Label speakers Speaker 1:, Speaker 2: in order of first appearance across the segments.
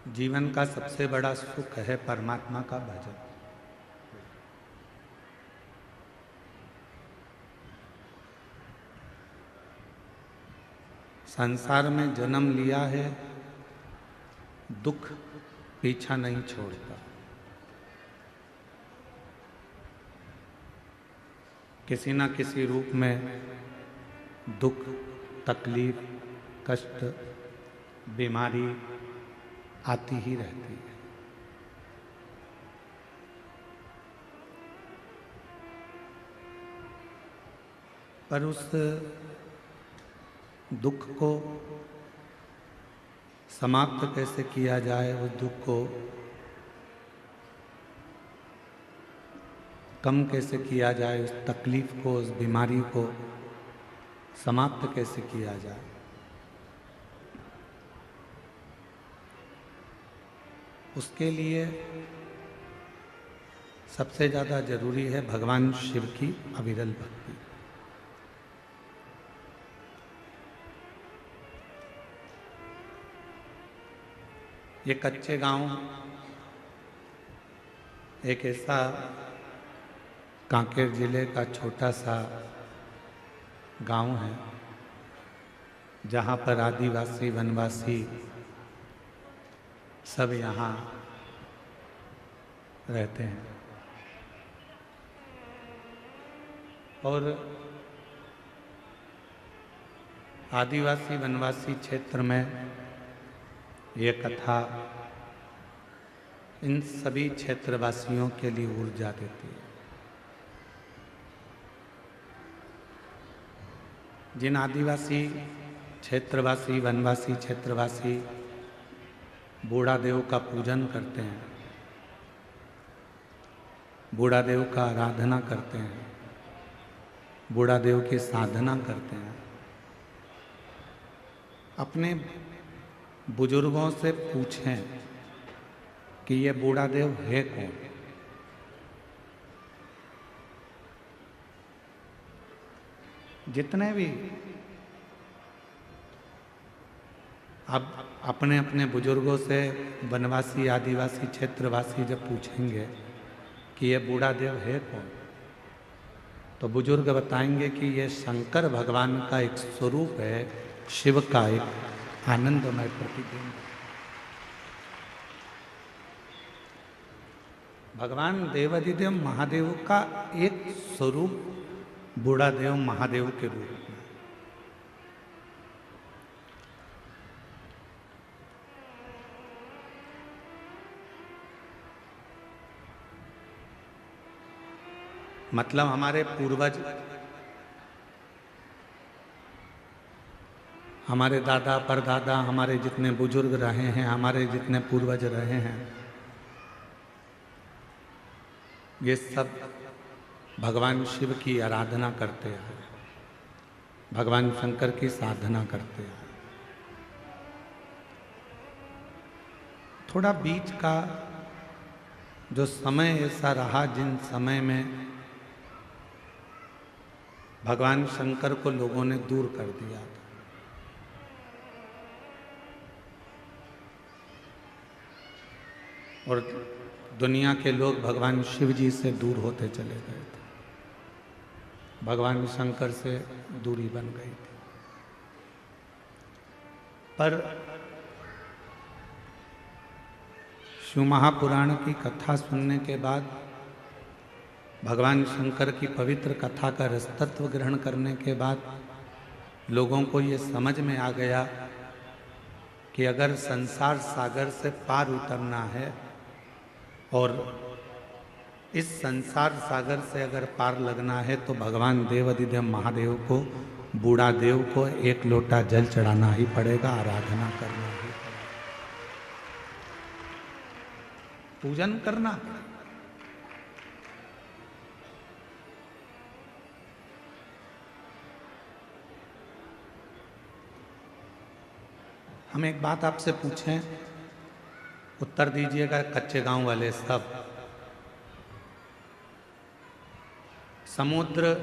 Speaker 1: जीवन का सबसे बड़ा सुख है परमात्मा का भजन। संसार में जन्म लिया है, दुख पीछा नहीं छोड़ता। किसी न किसी रूप में दुख, तकलीफ, कष्ट, बीमारी आती ही रहती है। पर उस दुख को समाप्त कैसे किया जाए, उस दुख को कम कैसे किया जाए, उस तकलीफ को, उस बीमारी को समाप्त कैसे किया जाए, उसके लिए सबसे ज़्यादा जरूरी है भगवान शिव की अविरल भक्ति। ये कच्चे गांव एक ऐसा कांकेर जिले का छोटा सा गांव है जहां पर आदिवासी वनवासी सब यहाँ रहते हैं। और आदिवासी वनवासी क्षेत्र में ये कथा इन सभी क्षेत्रवासियों के लिए ऊर्जा देती है। जिन आदिवासी क्षेत्रवासी वनवासी क्षेत्रवासी बूढ़ा देव का पूजन करते हैं, बूढ़ा देव का आराधना करते हैं, बूढ़ा देव की साधना करते हैं, अपने बुजुर्गों से पूछें कि ये बूढ़ा देव है कौन। जितने भी अब अपने अपने बुजुर्गों से वनवासी आदिवासी क्षेत्रवासी जब पूछेंगे कि ये बूढ़ा देव है कौन, तो बुजुर्ग बताएंगे कि ये शंकर भगवान का एक स्वरूप है, शिव का एक आनंदमय प्रतिबिंब। भगवान देवाधिदेव महादेव का एक स्वरूप बूढ़ा देव महादेव के रूप में। मतलब हमारे पूर्वज, हमारे दादा परदादा, हमारे जितने बुजुर्ग रहे हैं, हमारे जितने पूर्वज रहे हैं, ये सब भगवान शिव की आराधना करते हैं, भगवान शंकर की साधना करते हैं। थोड़ा बीच का जो समय ऐसा रहा जिन समय में भगवान शंकर को लोगों ने दूर कर दिया था, और दुनिया के लोग भगवान शिव जी से दूर होते चले गए थे, भगवान शंकर से दूरी बन गई थी। पर शिव महापुराण की कथा सुनने के बाद, भगवान शंकर की पवित्र कथा का रसतत्व ग्रहण करने के बाद लोगों को ये समझ में आ गया कि अगर संसार सागर से पार उतरना है और इस संसार सागर से अगर पार लगना है तो भगवान देवाधिदेव महादेव को, बूढ़ा देव को एक लोटा जल चढ़ाना ही पड़ेगा, आराधना करना ही पड़ेगा, पूजन करना। हम एक बात आपसे पूछें, उत्तर दीजिएगा कच्चे गांव वाले सब। समुद्र,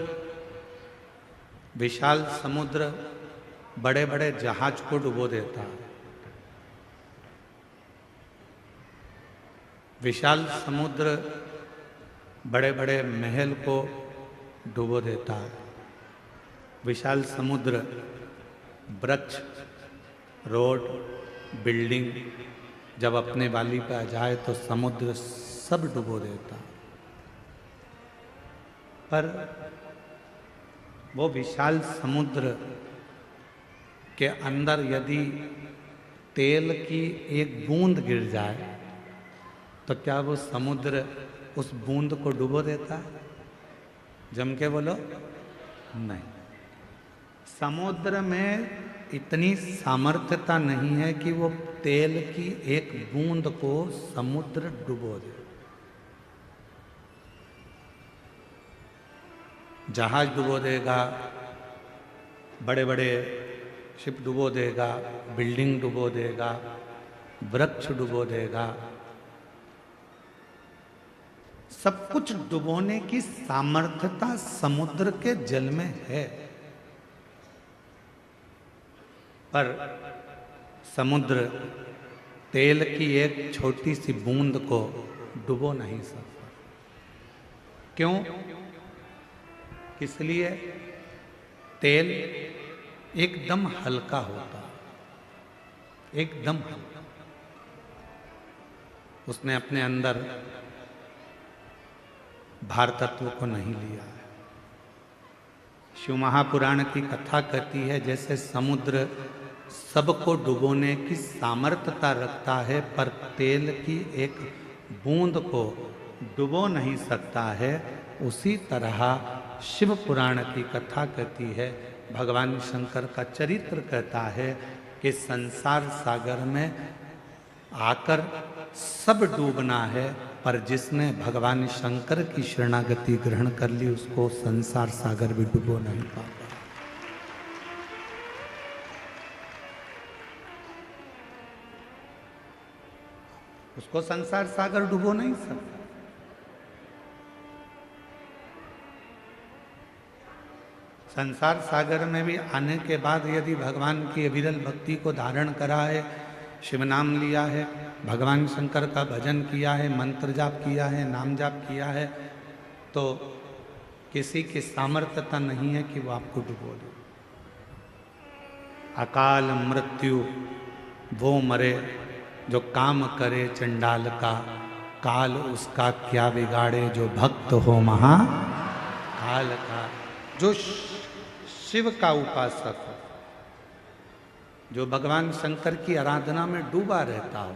Speaker 1: विशाल समुद्र बड़े बड़े जहाज को डुबो देता है, विशाल समुद्र बड़े बड़े महल को डुबो देता है। विशाल समुद्र वृक्ष, रोड, बिल्डिंग जब अपने वाली पे आ जाए तो समुद्र सब डुबो देता। पर वो विशाल समुद्र के अंदर यदि तेल की एक बूंद गिर जाए तो क्या वो समुद्र उस बूंद को डुबो देता है? जम के बोलो, नहीं। समुद्र में इतनी सामर्थ्यता नहीं है कि वो तेल की एक बूंद को समुद्र डुबो दे। जहाज डुबो देगा, बड़े बड़े शिप डुबो देगा, बिल्डिंग डुबो देगा, वृक्ष डुबो देगा, सब कुछ डुबोने की सामर्थ्यता समुद्र के जल में है। पर समुद्र तेल की एक छोटी सी बूंद को डुबो नहीं सकता। क्यों? इसलिए तेल एकदम हल्का होता, एकदम हल्का। उसने अपने अंदर भार तत्व को नहीं लिया है। शिव महापुराण की कथा कहती है जैसे समुद्र सबको डुबोने की सामर्थ्यता रखता है पर तेल की एक बूंद को डुबो नहीं सकता है, उसी तरह शिव पुराण की कथा कहती है, भगवान शंकर का चरित्र कहता है कि संसार सागर में आकर सब डूबना है, पर जिसने भगवान शंकर की शरणागति ग्रहण कर ली उसको संसार सागर भी डुबो नहीं पाता। उसको संसार सागर डुबो नहीं सकता। संसार सागर में भी आने के बाद यदि भगवान की अविरल भक्ति को धारण करा है, शिव नाम लिया है, भगवान शंकर का भजन किया है, मंत्र जाप किया है, नाम जाप किया है, तो किसी की सामर्थ्यता नहीं है कि वो आपको डुबो दे। अकाल मृत्यु वो मरे जो काम करे चंडाल का, काल उसका क्या बिगाड़े जो भक्त हो महाकाल का। जो शिव का उपासक हो, जो भगवान शंकर की आराधना में डूबा रहता हो,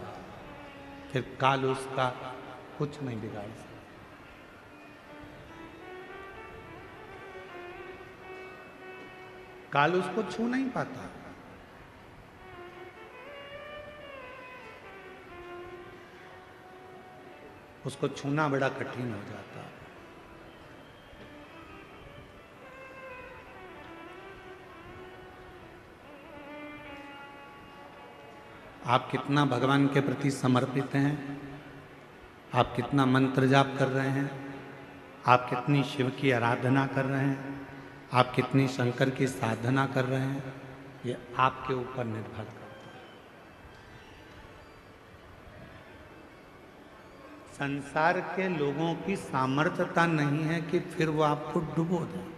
Speaker 1: फिर काल उसका कुछ नहीं बिगाड़ सकता। काल उसको छू नहीं पाता। उसको छूना बड़ा कठिन हो जाता है। आप कितना भगवान के प्रति समर्पित हैं, आप कितना मंत्र जाप कर रहे हैं, आप कितनी शिव की आराधना कर रहे हैं, आप कितनी शंकर की साधना कर रहे हैं, ये आपके ऊपर निर्भर करता है। संसार के लोगों की सामर्थ्यता नहीं है कि फिर वो आपको डुबो दे।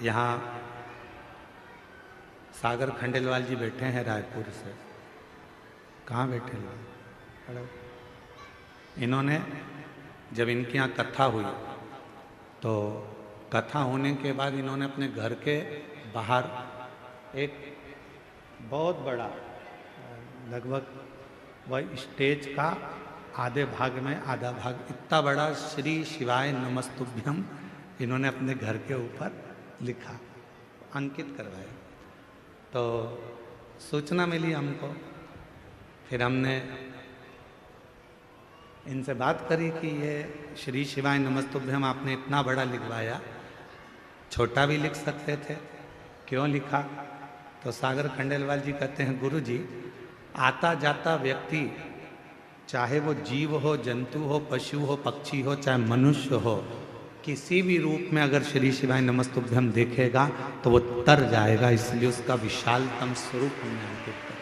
Speaker 1: यहाँ सागर खंडेलवाल जी बैठे हैं रायपुर से। कहाँ बैठे हैं? इन्होंने जब इनके यहाँ कथा हुई तो कथा होने के बाद इन्होंने अपने घर के बाहर एक बहुत बड़ा, लगभग वह स्टेज का आधे भाग में आधा भाग इतना बड़ा श्री शिवाय नमस्तुभ्यम इन्होंने अपने घर के ऊपर लिखा, अंकित करवाया। तो सूचना मिली हमको, फिर हमने इनसे बात करी कि ये श्री शिवाय नमस्तुभ्यम आपने इतना बड़ा लिखवाया, छोटा भी लिख सकते थे, क्यों लिखा? तो सागर खंडेलवाल जी कहते हैं, गुरु जी, आता जाता व्यक्ति चाहे वो जीव हो, जंतु हो, पशु हो, पक्षी हो, चाहे मनुष्य हो, किसी भी रूप में अगर श्री शिवाय नमस्तुभ्यम देखेगा तो वो तर जाएगा, इसलिए उसका विशालतम स्वरूप हमने अंकित कर।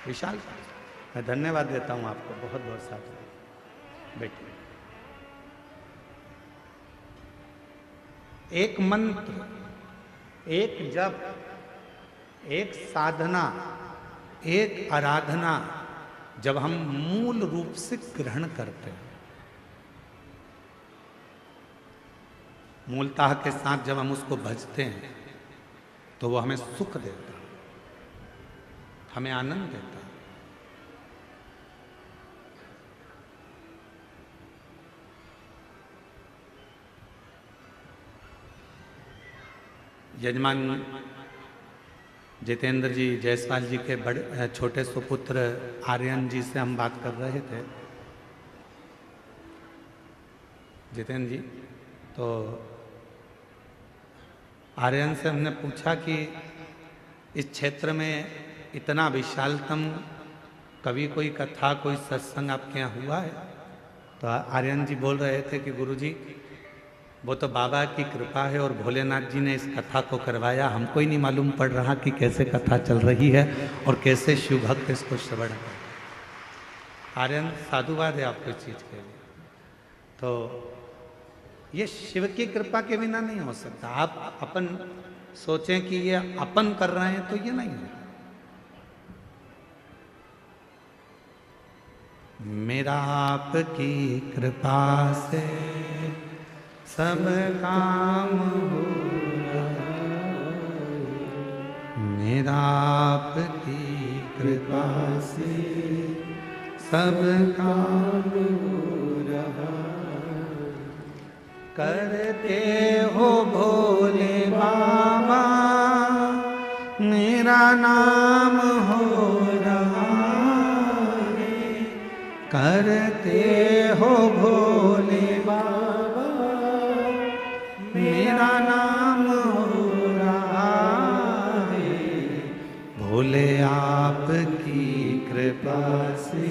Speaker 1: विशाल, मैं धन्यवाद देता हूं आपको बहुत बहुत साथ। बैठिए। एक मंत्र, एक जप, एक साधना, एक आराधना जब हम मूल रूप से ग्रहण करते हैं, मूलतः के साथ जब हम उसको भजते हैं, तो वो हमें सुख देता है, हमें आनंद देता है। यजमान जितेंद्र जी जायसवाल जी के बड़े छोटे सुपुत्र आर्यन जी से हम बात कर रहे थे। जितेंद्र जी, तो आर्यन से हमने पूछा कि इस क्षेत्र में इतना विशालतम कभी कोई कथा, कोई सत्संग आपके यहाँ हुआ है? तो आर्यन जी बोल रहे थे कि गुरुजी, वो तो बाबा की कृपा है और भोलेनाथ जी ने इस कथा को करवाया, हमको ही नहीं मालूम पड़ रहा कि कैसे कथा चल रही है और कैसे शिव भक्त इसको श्रवण कर। आर्यन, साधुवाद है आपको इस चीज के लिए। तो ये शिव की कृपा के बिना नहीं हो सकता। आप अपन सोचें कि ये अपन कर रहे हैं तो ये नहीं है। मेरा आपकी कृपा से सब काम हो रहा, मेरा आपकी कृपा से सब काम हो रहा। करते हो भोले बाबा मेरा नाम हो रहा है, करते हो भोले बाबा मेरा नाम हो रहा है। भोले आपकी कृपा से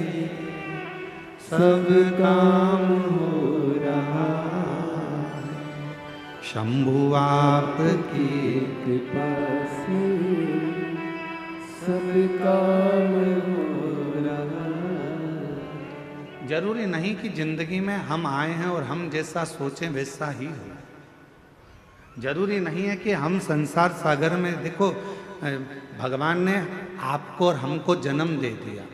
Speaker 1: सब काम हो रहा, शंभु आपकी कृपा से सब काम हो रहा। जरूरी नहीं कि जिंदगी में हम आए हैं और हम जैसा सोचें वैसा ही हो। जरूरी नहीं है कि हम संसार सागर में, देखो भगवान ने आपको और हमको जन्म दे दिया,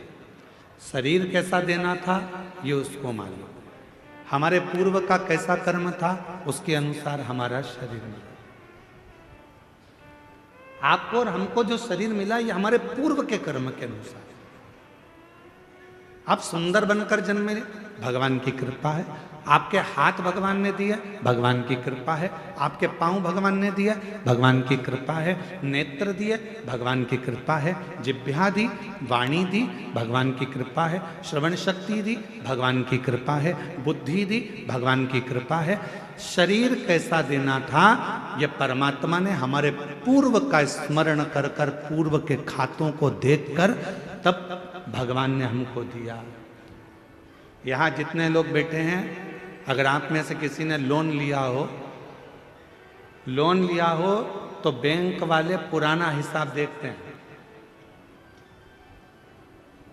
Speaker 1: शरीर कैसा देना था ये उसको मालूम, हमारे पूर्व का कैसा कर्म था उसके अनुसार हमारा शरीर मिला। आपको और हमको जो शरीर मिला ये हमारे पूर्व के कर्म के अनुसार। आप सुंदर बनकर जन्मे, भगवान की कृपा है। आपके हाथ भगवान ने दिए, भगवान की कृपा है। आपके पांव भगवान ने दिए, भगवान की कृपा है। नेत्र दिए, भगवान की कृपा है। जिह्वा दी, वाणी दी, भगवान की कृपा है। श्रवण शक्ति दी, भगवान की कृपा है। बुद्धि दी, भगवान की कृपा है। शरीर कैसा देना था ये परमात्मा ने हमारे पूर्व का स्मरण कर कर, पूर्व के खातों को देखकर तब भगवान ने हमको दिया। यहाँ जितने लोग बैठे हैं, अगर आप में से किसी ने लोन लिया हो तो बैंक वाले पुराना हिसाब देखते हैं।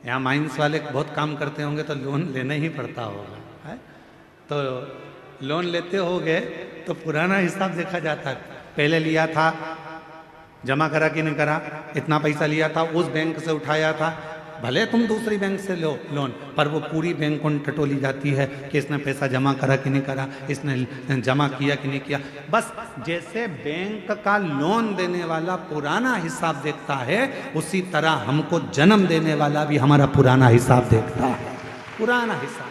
Speaker 1: यहाँ माइंस वाले बहुत काम करते होंगे तो लोन लेना ही पड़ता होगा, है? तो लोन लेते होगे तो पुराना हिसाब देखा जाता है। पहले लिया था, जमा करा कि नहीं करा, इतना पैसा लिया था, उस बैंक से उठाया था, भले तुम दूसरी बैंक से लो लोन, पर वो पूरी बैंक उन टटोली जाती है कि इसने पैसा जमा करा कि नहीं करा, इसने जमा किया कि नहीं किया। बस जैसे बैंक का लोन देने वाला पुराना हिसाब देखता है, उसी तरह हमको जन्म देने वाला भी हमारा पुराना हिसाब देखता है। पुराना हिसाब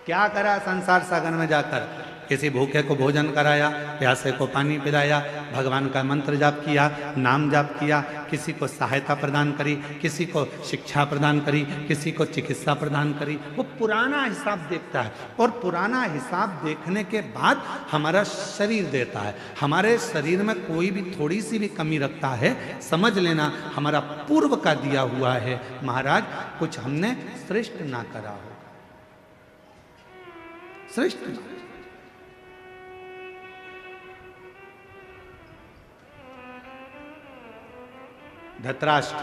Speaker 1: क्या करा संसार सागर में जाकर, किसी भूखे को भोजन कराया, प्यासे को पानी पिलाया, भगवान का मंत्र जाप किया, नाम जाप किया, किसी को सहायता प्रदान करी, किसी को शिक्षा प्रदान करी, किसी को चिकित्सा प्रदान करी। वो पुराना हिसाब देखता है और पुराना हिसाब देखने के बाद हमारा शरीर देता है। हमारे शरीर में कोई भी थोड़ी सी भी कमी रखता है, समझ लेना हमारा पूर्व का दिया हुआ है। महाराज कुछ हमने श्रेष्ठ ना करा हो। श्रेष्ठ मार्ग। धृतराष्ट्र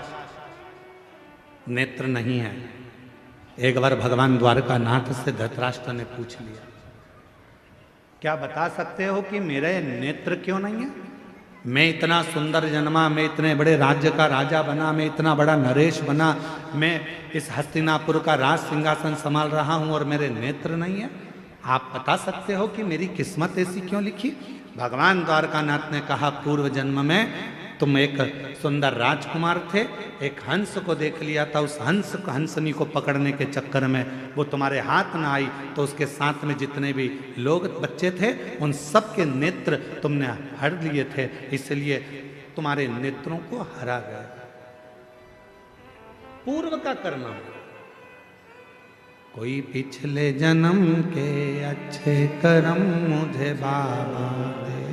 Speaker 1: नेत्र नहीं है। एक बार भगवान द्वारकानाथ से धृतराष्ट्र ने पूछ लिया, क्या बता सकते हो कि मेरे नेत्र क्यों नहीं है? मैं इतना सुंदर जन्मा, मैं इतने बड़े राज्य का राजा बना, मैं इतना बड़ा नरेश बना, मैं इस हस्तिनापुर का राज सिंहासन संभाल रहा हूं और मेरे नेत्र नहीं है। आप बता सकते हो कि मेरी किस्मत ऐसी क्यों लिखी? भगवान द्वारकानाथ ने कहा, पूर्व जन्म में तुम एक सुंदर राजकुमार थे, एक हंस को देख लिया था, उस हंसनी को पकड़ने के चक्कर में वो तुम्हारे हाथ ना आई, तो उसके साथ में जितने भी लोग बच्चे थे उन सब के नेत्र तुमने हर लिए थे, इसलिए तुम्हारे नेत्रों को हरा गया। पूर्व का करना, कोई पिछले जन्म के अच्छे कर्म मुझे बाबा दे,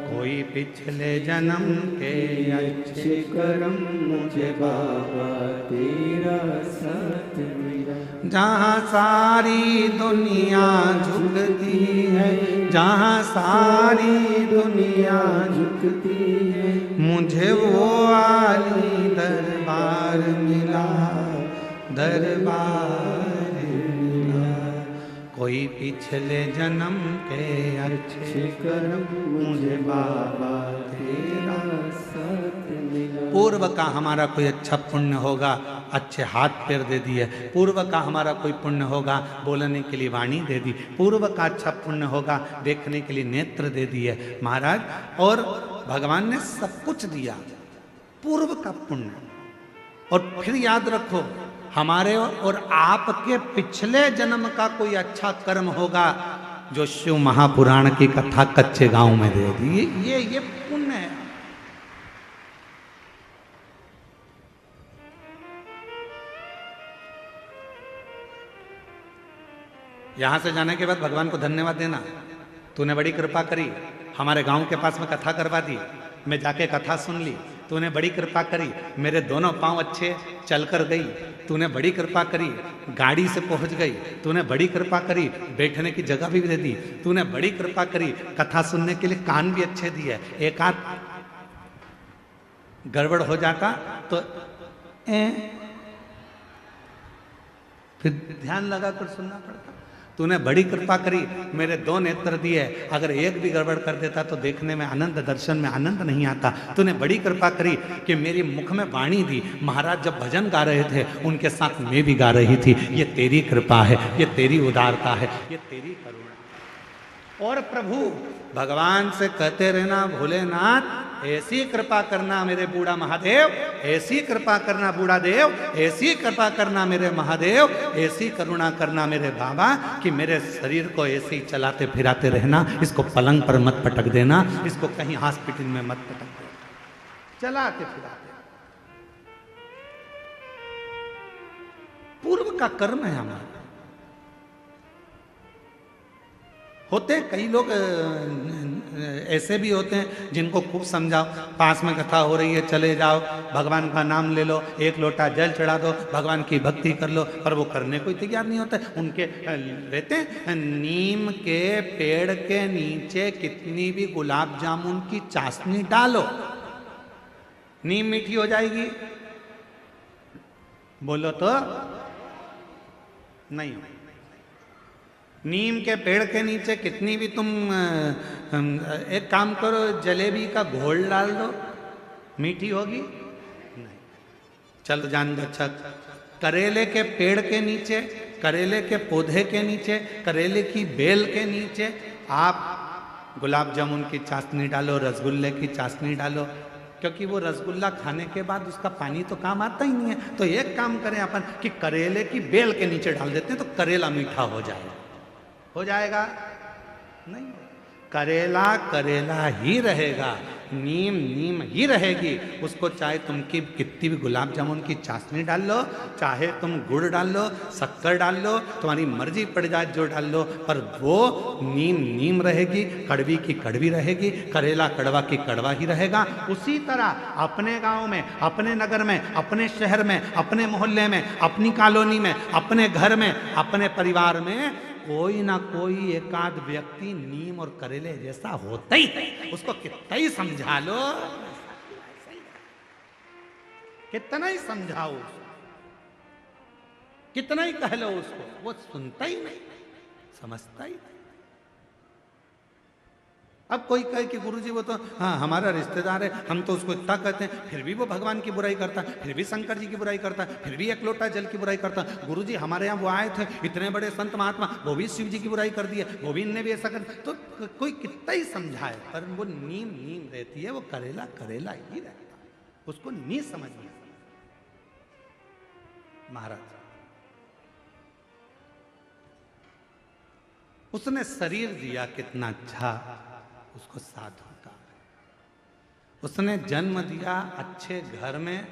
Speaker 1: कोई पिछले जन्म के अच्छे कर्म मुझे बाबा तेरा साथ मिला। जहाँ सारी दुनिया झुकती है, जहाँ सारी दुनिया झुकती है, मुझे वो आली दरबार मिला, दरबार मिला। कोई पिछले जन्म के अच्छे कर्म मुझे बाबा तेरा साथ मिला। पूर्व का हमारा कोई अच्छा पुण्य होगा, अच्छे हाथ पैर दे दिए। पूर्व का हमारा कोई पुण्य होगा, बोलने के लिए वाणी दे दी। पूर्व का अच्छा पुण्य होगा, देखने के लिए नेत्र दे दिए महाराज। और भगवान ने सब कुछ दिया, पूर्व का पुण्य। और फिर याद रखो, हमारे और आपके पिछले जन्म का कोई अच्छा कर्म होगा जो शिव महापुराण की कथा कच्चे गांव में दे दी, ये पुण्य है। यहां से जाने के बाद भगवान को धन्यवाद देना, तूने बड़ी कृपा करी, हमारे गांव के पास में कथा करवा दी, मैं जाके कथा सुन ली, तूने बड़ी कृपा करी, मेरे दोनों पांव अच्छे चलकर गई, तूने बड़ी कृपा करी, गाड़ी से पहुंच गई, तूने बड़ी कृपा करी, बैठने की जगह भी दे दी, तूने बड़ी कृपा करी, कथा सुनने के लिए कान भी अच्छे दिए। एक आध गड़बड़ हो जाता तो फिर ध्यान लगा कर सुनना पड़ता। तूने बड़ी कृपा करी, मेरे दो नेत्र दिए, अगर एक भी गड़बड़ कर देता तो देखने में आनंद, दर्शन में आनंद नहीं आता। तूने बड़ी कृपा करी कि मेरी मुख में वाणी दी, महाराज जब भजन गा रहे थे उनके साथ मैं भी गा रही थी। ये तेरी कृपा है, ये तेरी उदारता है, ये तेरी करुणा। और प्रभु भगवान से कहते रहना, भोलेनाथ ऐसी कृपा करना मेरे बूढ़ा महादेव, ऐसी कृपा करना बूढ़ा देव, ऐसी कृपा करना मेरे महादेव, ऐसी करुणा करना मेरे बाबा कि मेरे शरीर को ऐसे ही चलाते फिराते रहना, इसको पलंग पर मत पटक देना, इसको कहीं हॉस्पिटल में मत पटक देना, चलाते फिराते। पूर्व का कर्म है हमारा। होते हैं कई लोग ऐसे भी होते हैं जिनको खूब समझाओ, पास में कथा हो रही है चले जाओ, भगवान का नाम ले लो, एक लोटा जल चढ़ा दो, भगवान की भक्ति कर लो, पर वो करने को तैयार नहीं होता। उनके रहते हैं, नीम के पेड़ के नीचे कितनी भी गुलाब जामुन की चाशनी डालो, नीम मीठी हो जाएगी? बोलो तो नहीं हो। नीम के पेड़ के नीचे कितनी भी तुम एक काम करो, जलेबी का घोल डाल दो, मीठी होगी? नहीं। चल जान दो। अच्छा, करेले के पेड़ के नीचे, करेले के पौधे के नीचे, करेले की बेल के नीचे आप गुलाब जामुन की चाशनी डालो, रसगुल्ले की चाशनी डालो, क्योंकि वो रसगुल्ला खाने के बाद उसका पानी तो काम आता ही नहीं है। तो एक काम करें अपन कि करेले की बेल के नीचे डाल देते हैं तो करेला मीठा हो जाएगा। हो जाएगा? नहीं। करेला करेला ही रहेगा, नीम नीम ही रहेगी। उसको चाहे तुम की कितनी भी गुलाब जामुन की चाशनी डाल लो, चाहे तुम गुड़ डाल लो, शक्कर डाल लो, तुम्हारी मर्जी पड़ जाए जो डाल लो, पर वो नीम नीम रहेगी, कड़वी की कड़वी रहेगी, करेला कड़वा की कड़वा ही रहेगा। उसी तरह अपने गांव में, अपने नगर में, अपने शहर में, अपने मोहल्ले में, अपनी कॉलोनी में, अपने घर में, अपने परिवार में कोई ना कोई एकाध व्यक्ति नीम और करेले जैसा होता ही है। उसको कितना ही समझा लो, कितना ही समझाओ, कितना ही कह लो उसको, वो सुनता ही नहीं, समझता ही नहीं। अब कोई कहे कि गुरुजी वो तो हाँ हमारा रिश्तेदार है, हम तो उसको इतना कहते हैं, फिर भी वो भगवान की बुराई करता है, फिर भी शंकर जी की बुराई करता है, फिर भी एक लोटा जल की बुराई करता है। गुरुजी हमारे यहाँ वो आए थे, इतने बड़े संत महात्मा, वो भी शिव जी की बुराई कर दिए, वो भी इनने भी ऐसा कर। तो कोई कितना ही समझाए, पर वो नीम नीम रहती है, वो करेला करेला ही रहता है, उसको नहीं समझ में। महाराज उसने शरीर दिया कितना अच्छा, उसको साधु का। उसने जन्म दिया अच्छे घर में,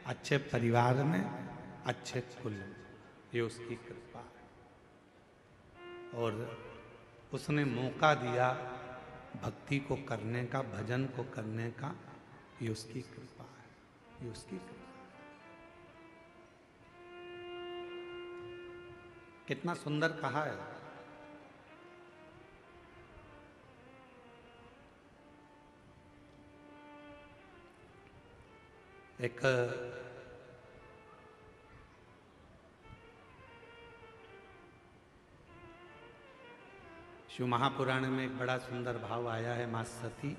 Speaker 1: अच्छे परिवार में, अच्छे कुल में, ये उसकी कृपा है। और उसने मौका दिया भक्ति को करने का, भजन को करने का, ये उसकी कृपा है, ये उसकी कृपा है। कितना सुंदर कहा है। एक शिव महापुराण में एक बड़ा सुंदर भाव आया है। मां सती,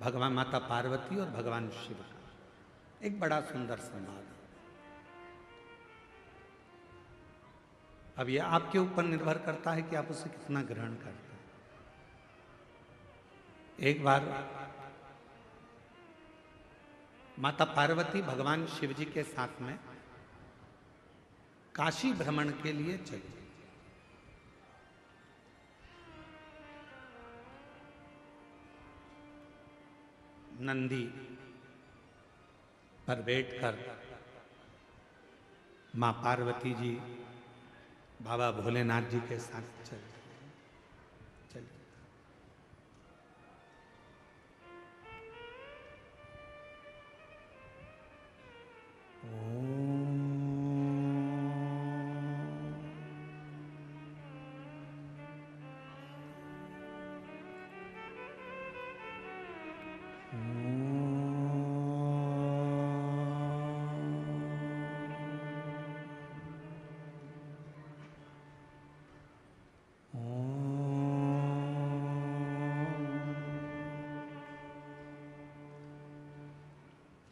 Speaker 1: भगवान माता पार्वती और भगवान शिव का एक बड़ा सुंदर संवाद। अब ये आपके ऊपर निर्भर करता है कि आप उसे कितना ग्रहण करते हैं। एक बार माता पार्वती भगवान शिव जी के साथ में काशी भ्रमण के लिए चली। नंदी पर बैठकर मां पार्वती जी बाबा भोलेनाथ जी के साथ चली।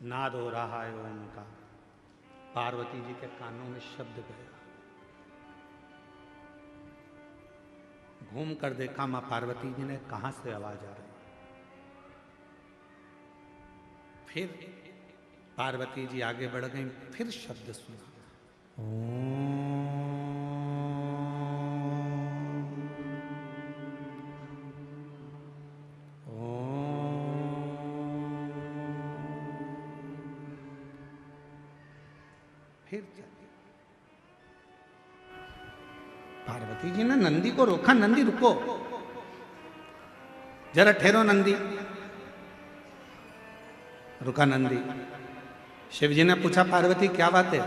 Speaker 1: नाद हो रहा है ओम का, पार्वती जी के कानों में शब्द गया। घूम कर देखा मां पार्वती जी ने कहां से आवाज आ रही। फिर पार्वती जी आगे बढ़ गई, फिर शब्द सुना, फिर पार्वती जी ने नंदी को रोका, नंदी रुको, जरा ठहरो नंदी। रुका नंदी। शिव जी ने पूछा पार्वती क्या बात है,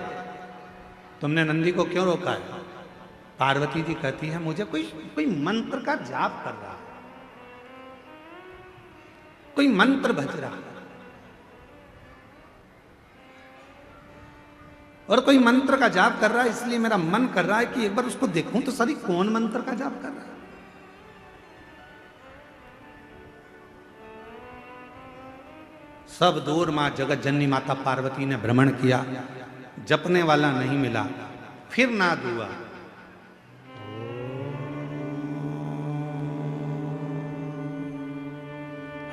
Speaker 1: तुमने नंदी को क्यों रोका है? पार्वती जी कहती है मुझे कोई मंत्र का जाप कर रहा है, कोई मंत्र भज रहा है, और कोई मंत्र का जाप कर रहा है, इसलिए मेरा मन कर रहा है कि एक बार उसको देखूं तो सही कौन मंत्र का जाप कर रहा है। सब दूर मां जगत जननी माता पार्वती ने भ्रमण किया, जपने वाला नहीं मिला। फिर नाद हुआ,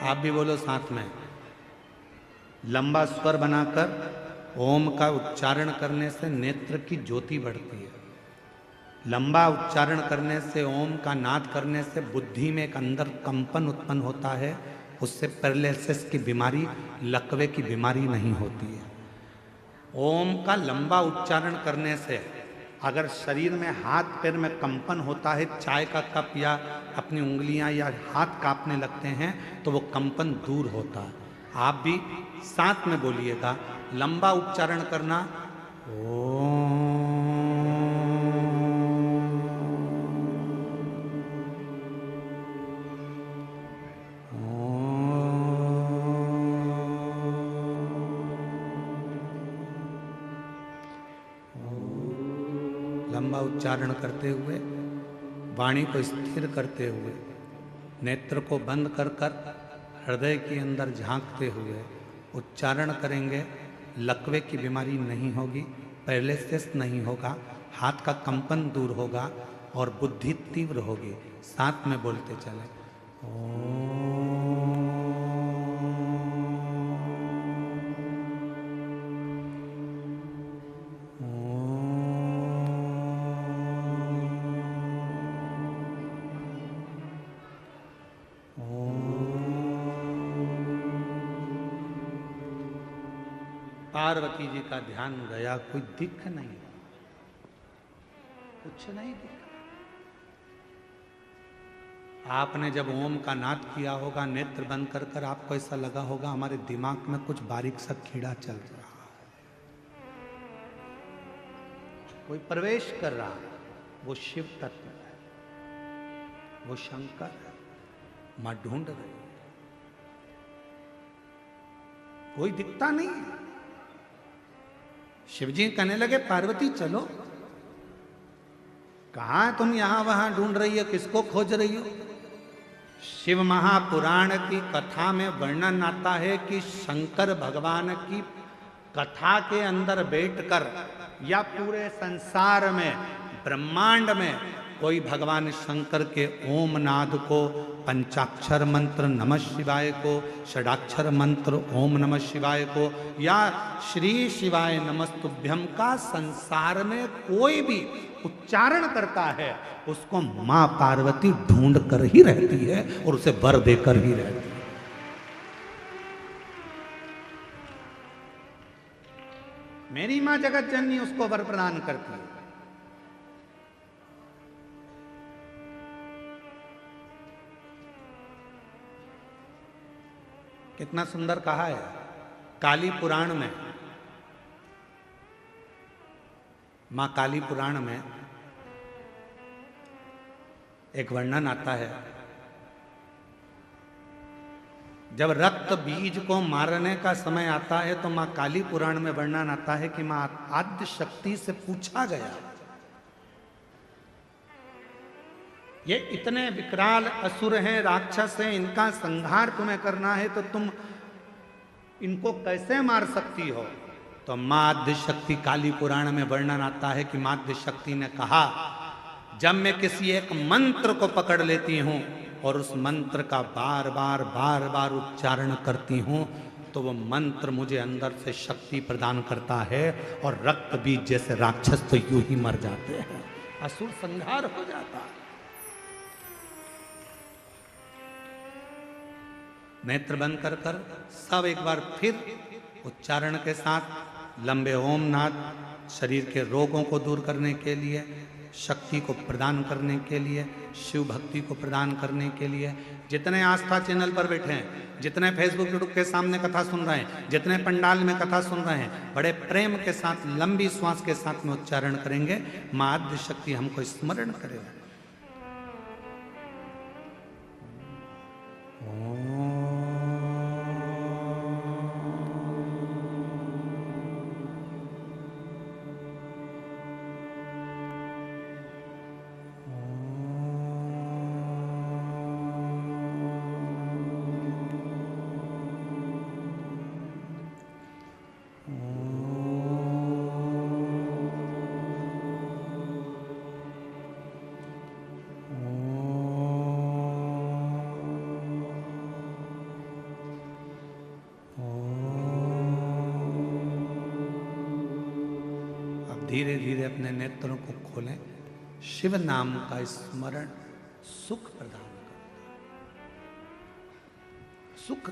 Speaker 1: आप भी बोलो साथ में, लंबा स्वर बनाकर ओम का उच्चारण करने से नेत्र की ज्योति बढ़ती है। लंबा उच्चारण करने से, ओम का नाद करने से बुद्धि में एक अंदर कंपन उत्पन्न होता है, उससे पैरालिसिस की बीमारी, लकवे की बीमारी नहीं होती है। ओम का लंबा उच्चारण करने से अगर शरीर में हाथ पैर में कंपन होता है, चाय का कप या अपनी उंगलियां या हाथ कांपने लगते हैं, तो वो कंपन दूर होता है। आप भी साथ में बोलिएगा, लंबा उच्चारण करना, लंबा उच्चारण करते हुए, वाणी को स्थिर करते हुए, नेत्र को बंद कर कर हृदय के अंदर झांकते हुए उच्चारण करेंगे। लकवे की बीमारी नहीं होगी, पैरालिसिस नहीं होगा, हाथ का कंपन दूर होगा और बुद्धि तीव्र होगी। साथ में बोलते चले, पार्वती जी का ध्यान गया, कोई दिख नहीं, कुछ नहीं दिखा। आपने जब ओम का नाद किया होगा, नेत्र बंद कर कर आपको ऐसा लगा होगा हमारे दिमाग में कुछ बारीक सा कीड़ा चल रहा है, कोई प्रवेश कर रहा है। वो शिव तत्व है, वो शंकर है, मां ढूंढ रही है, कोई दिखता नहीं है। शिवजी कहने लगे, पार्वती चलो, कहां तुम यहां वहां ढूंढ रही हो, किसको खोज रही हो? शिव महापुराण की कथा में वर्णन आता है कि शंकर भगवान की कथा के अंदर बैठकर या पूरे संसार में, ब्रह्मांड में कोई भगवान शंकर के ओम नाद को, पंचाक्षर मंत्र नमः शिवाय को, षडाक्षर मंत्र ओम नमः शिवाय को या श्री शिवाय नमस्तुभ्यम का संसार में कोई भी उच्चारण करता है, उसको मां पार्वती ढूंढ कर ही रहती है और उसे वर देकर ही रहती है। मेरी मां जगत जननी उसको वर प्रदान करती है। कितना सुंदर कहा है काली पुराण में। मां काली पुराण में एक वर्णन आता है, जब रक्त बीज को मारने का समय आता है तो मां काली पुराण में वर्णन आता है कि मां आद्य शक्ति से पूछा गया, ये इतने विकराल असुर हैं, राक्षस हैं, इनका संहार तुम्हें करना है तो तुम इनको कैसे मार सकती हो? तो मां आद्य शक्ति, काली पुराण में वर्णन आता है कि मां आद्य शक्ति ने कहा, जब मैं किसी एक मंत्र को पकड़ लेती हूं और उस मंत्र का बार बार उच्चारण करती हूं तो वो मंत्र मुझे अंदर से शक्ति प्रदान करता है और रक्त बीज जैसे राक्षस तो यूं ही मर जाते हैं, असुर संहार हो जाता है। नेत्र बंद कर कर सब एक बार फिर उच्चारण के साथ लंबे ओम नाद, शरीर के रोगों को दूर करने के लिए, शक्ति को प्रदान करने के लिए, शिव भक्ति को प्रदान करने के लिए, जितने आस्था चैनल पर बैठे हैं, जितने फेसबुक यूट्यूब के सामने कथा सुन रहे हैं, जितने पंडाल में कथा सुन रहे हैं, बड़े प्रेम के साथ लंबी श्वास के साथ में उच्चारण करेंगे, मां आद्य शक्ति हमको स्मरण करेगा। धीरे धीरे अपने नेत्रों को खोलें। शिव नाम का स्मरण सुख प्रदान करता। सुख,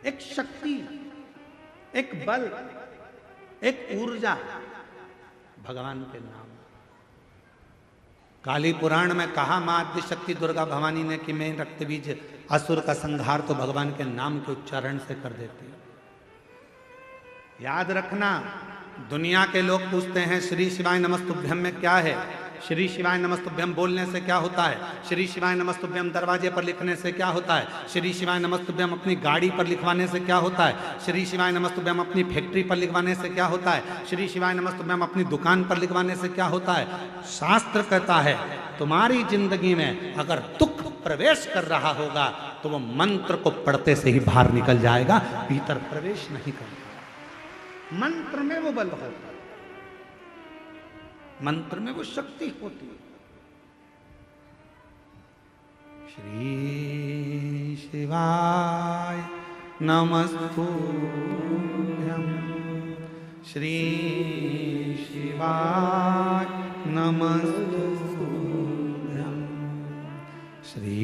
Speaker 1: एक शक्ति, एक बल, एक ऊर्जा भगवान के नाम। काली पुराण में कहा मां आद्य शक्ति दुर्गा भवानी ने कि मैं रक्त बीज असुर का संहार तो भगवान के नाम के उच्चारण से कर देती है। याद रखना, दुनिया के लोग पूछते हैं श्री शिवाय नमस्तुभ्यम में क्या है। श्री शिवाय नमस्तुभ्यम बोलने से क्या होता है? श्री शिवाय नमस्तुभ्यम दरवाजे पर लिखने से क्या होता है? श्री शिवाय नमस्तुभ्यम अपनी गाड़ी पर लिखवाने से क्या होता है? श्री शिवाय नमस्तुभ्यम अपनी फैक्ट्री पर लिखवाने से क्या होता है? श्री शिवाय नमस्तुभ्यम अपनी दुकान पर लिखवाने से क्या होता है? शास्त्र कहता है तुम्हारी जिंदगी में अगर दुख प्रवेश कर रहा होगा तो वो मंत्र को पढ़ते से ही बाहर निकल जाएगा, भीतर प्रवेश नहीं करेगा। मंत्र में वो बल होता है, मंत्र में वो शक्ति होती है। श्री शिवाय नमस्तुभ्यं, श्री शिवाय नमस्तुभ्यं, श्री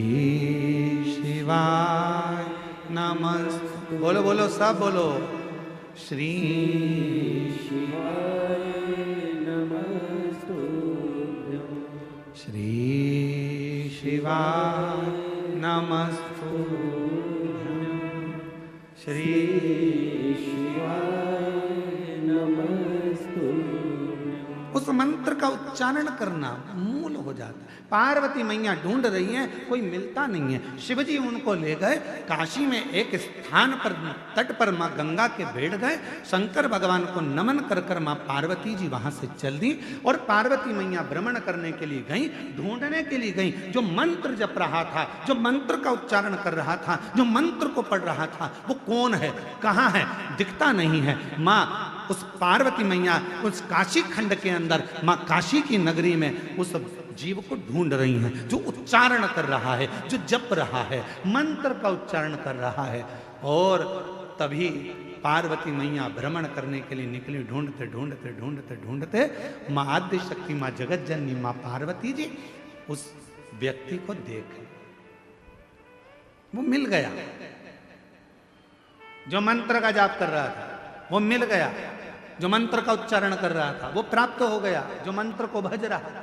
Speaker 1: शिवाय नमस्तुभ्यं। बोलो बोलो सब बोलो, श्री शिवाय नमस्तुभ्यं, श्री शिवाय नमस्तुभ्यं, श्री शिवाय नमस्तुभ्यं। उस मंत्र का उच्चारण करना मूल हो जाता है। पार्वती मैया ढूंढ रही हैं, कोई मिलता नहीं है। शिवजी उनको ले गए काशी में एक स्थान पर, तट पर मां गंगा के बैठ गए। शंकर भगवान को नमन कर कर मां पार्वती जी वहां से चल दी और पार्वती मैया भ्रमण करने के लिए गई, ढूंढने के लिए गई। जो मंत्र जप रहा था, जो मंत्र का उच्चारण कर रहा था, जो मंत्र को पढ़ रहा था, वो कौन है, कहाँ है, दिखता नहीं है। मां उस पार्वती मैया उस काशी खंड के अंदर, मां काशी की नगरी में उस जीव को ढूंढ रही हैं, जो उच्चारण कर रहा है, जो जप रहा है, मंत्र का उच्चारण कर रहा है। और तभी पार्वती मैया भ्रमण करने के लिए निकली। ढूंढते ढूंढते ढूंढते ढूंढते मां आद्य शक्ति, मां जगत जननी, मां पार्वती जी उस व्यक्ति को देख, वो मिल गया। जो मंत्र का जाप कर रहा था वो मिल गया, जो मंत्र का उच्चारण कर रहा था वो प्राप्त हो गया, जो मंत्र को भज रहा था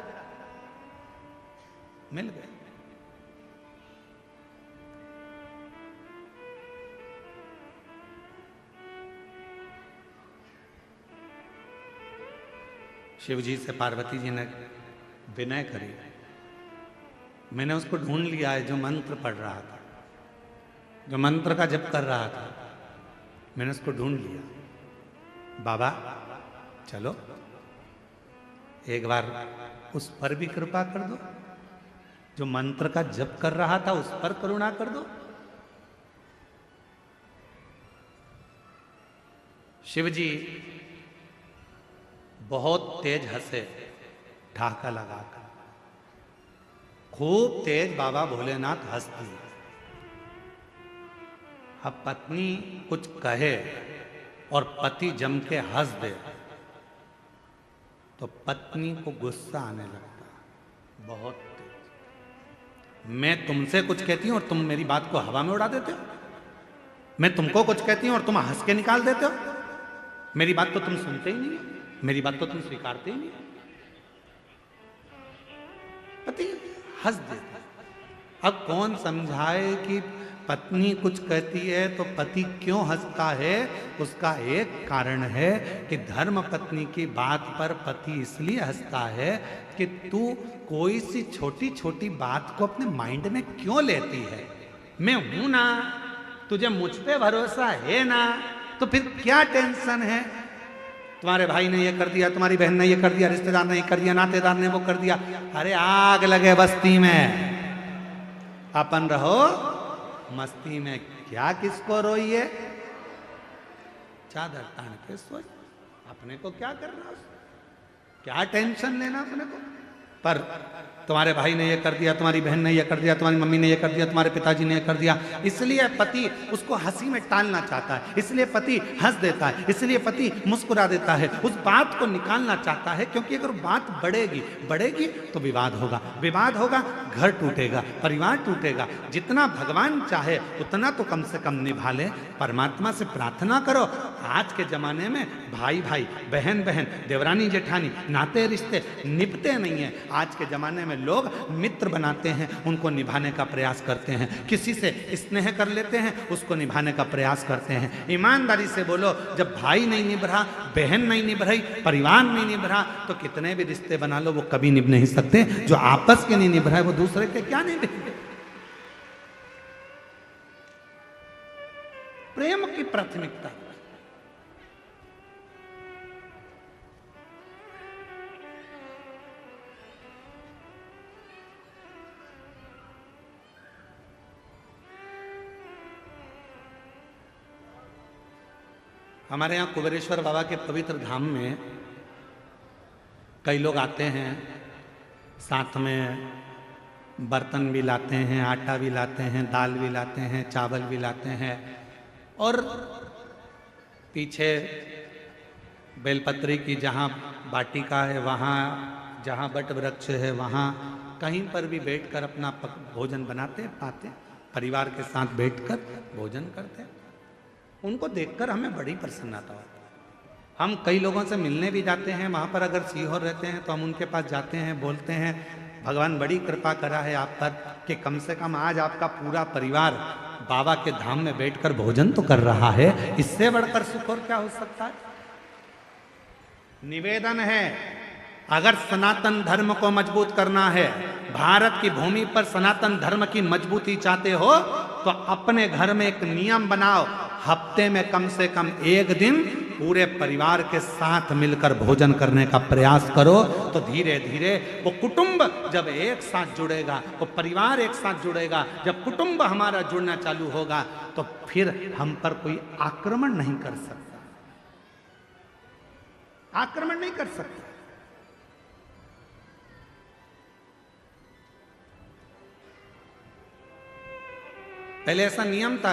Speaker 1: मिल गया। शिवजी से पार्वती जी ने विनय करी, मैंने उसको ढूंढ लिया है जो मंत्र पढ़ रहा था, जो मंत्र का जप कर रहा था, मैंने उसको ढूंढ लिया। बाबा चलो एक बार उस पर भी कृपा कर दो, जो मंत्र का जप कर रहा था उस पर करुणा कर दो। शिवजी बहुत तेज हंसे, ढाका लगाकर खूब तेज बाबा भोलेनाथ हंस दिए। अब पत्नी कुछ कहे और पति जम के हंस दे तो पत्नी को गुस्सा आने लगता है बहुत तेज। मैं तुमसे कुछ कहती हूं और तुम मेरी बात को हवा में उड़ा देते हो। मैं तुमको कुछ कहती हूं और तुम हंस के निकाल देते हो। मेरी बात तो तुम सुनते ही नहीं, मेरी बात तो तुम स्वीकारते ही नहीं। पति हंस देता। अब कौन समझाए कि पत्नी कुछ कहती है तो पति क्यों हंसता है? उसका एक कारण है कि धर्म पत्नी की बात पर पति इसलिए हंसता है कि तू कोई सी छोटी छोटी बात को अपने माइंड में क्यों लेती है। मैं हूं ना, तुझे मुझ पे भरोसा है ना, तो फिर क्या टेंशन है? तुम्हारे भाई ने ये कर दिया, तुम्हारी बहन ने ये कर दिया, रिश्तेदार ने ये कर दिया, नातेदार ने वो कर दिया। अरे आग लगे बस्ती में, अपन रहो मस्ती में। क्या किसको रोइए, चादर तान के सोच। अपने को क्या करना, क्या टेंशन लेना अपने को। पर तुम्हारे भाई ने ये कर दिया, तुम्हारी बहन ने ये कर दिया, तुम्हारी मम्मी ने ये कर दिया, तुम्हारे पिताजी ने ये कर दिया, इसलिए पति उसको हंसी में टालना चाहता है, इसलिए पति हंस देता है, इसलिए पति मुस्कुरा देता है, उस बात को निकालना चाहता है, क्योंकि अगर बात बढ़ेगी तो विवाद होगा, विवाद होगा घर टूटेगा, परिवार टूटेगा। जितना भगवान चाहे उतना तो कम से कम निभा ले। परमात्मा से प्रार्थना करो। आज के जमाने में भाई भाई, बहन बहन, देवरानी जेठानी, नाते रिश्ते निभते नहीं है। आज के जमाने में लोग मित्र बनाते हैं, उनको निभाने का प्रयास करते हैं, किसी से स्नेह कर लेते हैं, उसको निभाने का प्रयास करते हैं। ईमानदारी से बोलो, जब भाई नहीं निभ रहा, बहन नहीं निभ रही, परिवार नहीं निभ रहा, तो कितने भी रिश्ते बना लो वो कभी निभ नहीं सकते। जो आपस के नहीं निभ रहा है वो दूसरे के क्या निभेंगे? प्रेम की प्राथमिकता। हमारे यहाँ कुबेरेश्वर बाबा के पवित्र धाम में कई लोग आते हैं, साथ में बर्तन भी लाते हैं, आटा भी लाते हैं, दाल भी लाते हैं, चावल भी लाते हैं, और पीछे बेलपत्री की जहाँ वाटिका है, वहाँ जहाँ बट वृक्ष है, वहाँ कहीं पर भी बैठकर अपना भोजन बनाते पाते, परिवार के साथ बैठकर भोजन करते। उनको देखकर हमें बड़ी प्रसन्नता होती है। हम कई लोगों से मिलने भी जाते हैं, वहाँ पर अगर सीहोर रहते हैं तो हम उनके पास जाते हैं, बोलते हैं भगवान बड़ी कृपा करा है आप पर कि कम से कम आज आपका पूरा परिवार बाबा के धाम में बैठकर भोजन तो कर रहा है। इससे बढ़कर सुख और क्या हो सकता है? निवेदन है, अगर सनातन धर्म को मजबूत करना है, भारत की भूमि पर सनातन धर्म की मजबूती चाहते हो, तो अपने घर में एक नियम बनाओ, हफ्ते में कम से कम एक दिन पूरे परिवार के साथ मिलकर भोजन करने का प्रयास करो। तो धीरे धीरे वो कुटुंब जब एक साथ जुड़ेगा, वो परिवार एक साथ जुड़ेगा, जब कुटुंब हमारा जुड़ना चालू होगा, तो फिर हम पर कोई आक्रमण नहीं कर सकता, आक्रमण नहीं कर सकता। पहले ऐसा नियम था,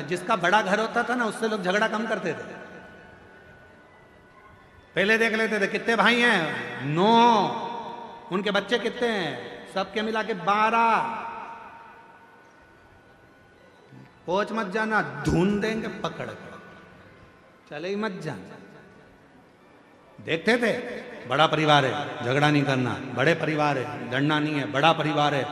Speaker 1: जिसका बड़ा घर होता था ना, उससे लोग झगड़ा कम करते थे। पहले देख लेते थे कितने भाई हैं, 9, उनके बच्चे कितने हैं, सबके मिला के 12। पहुंच मत जाना, धुन देंगे पकड़ कर, चले ही मत जाना। देखते थे बड़ा परिवार है, झगड़ा नहीं करना, बड़े परिवार है, लड़ना नहीं है, बड़ा परिवार है,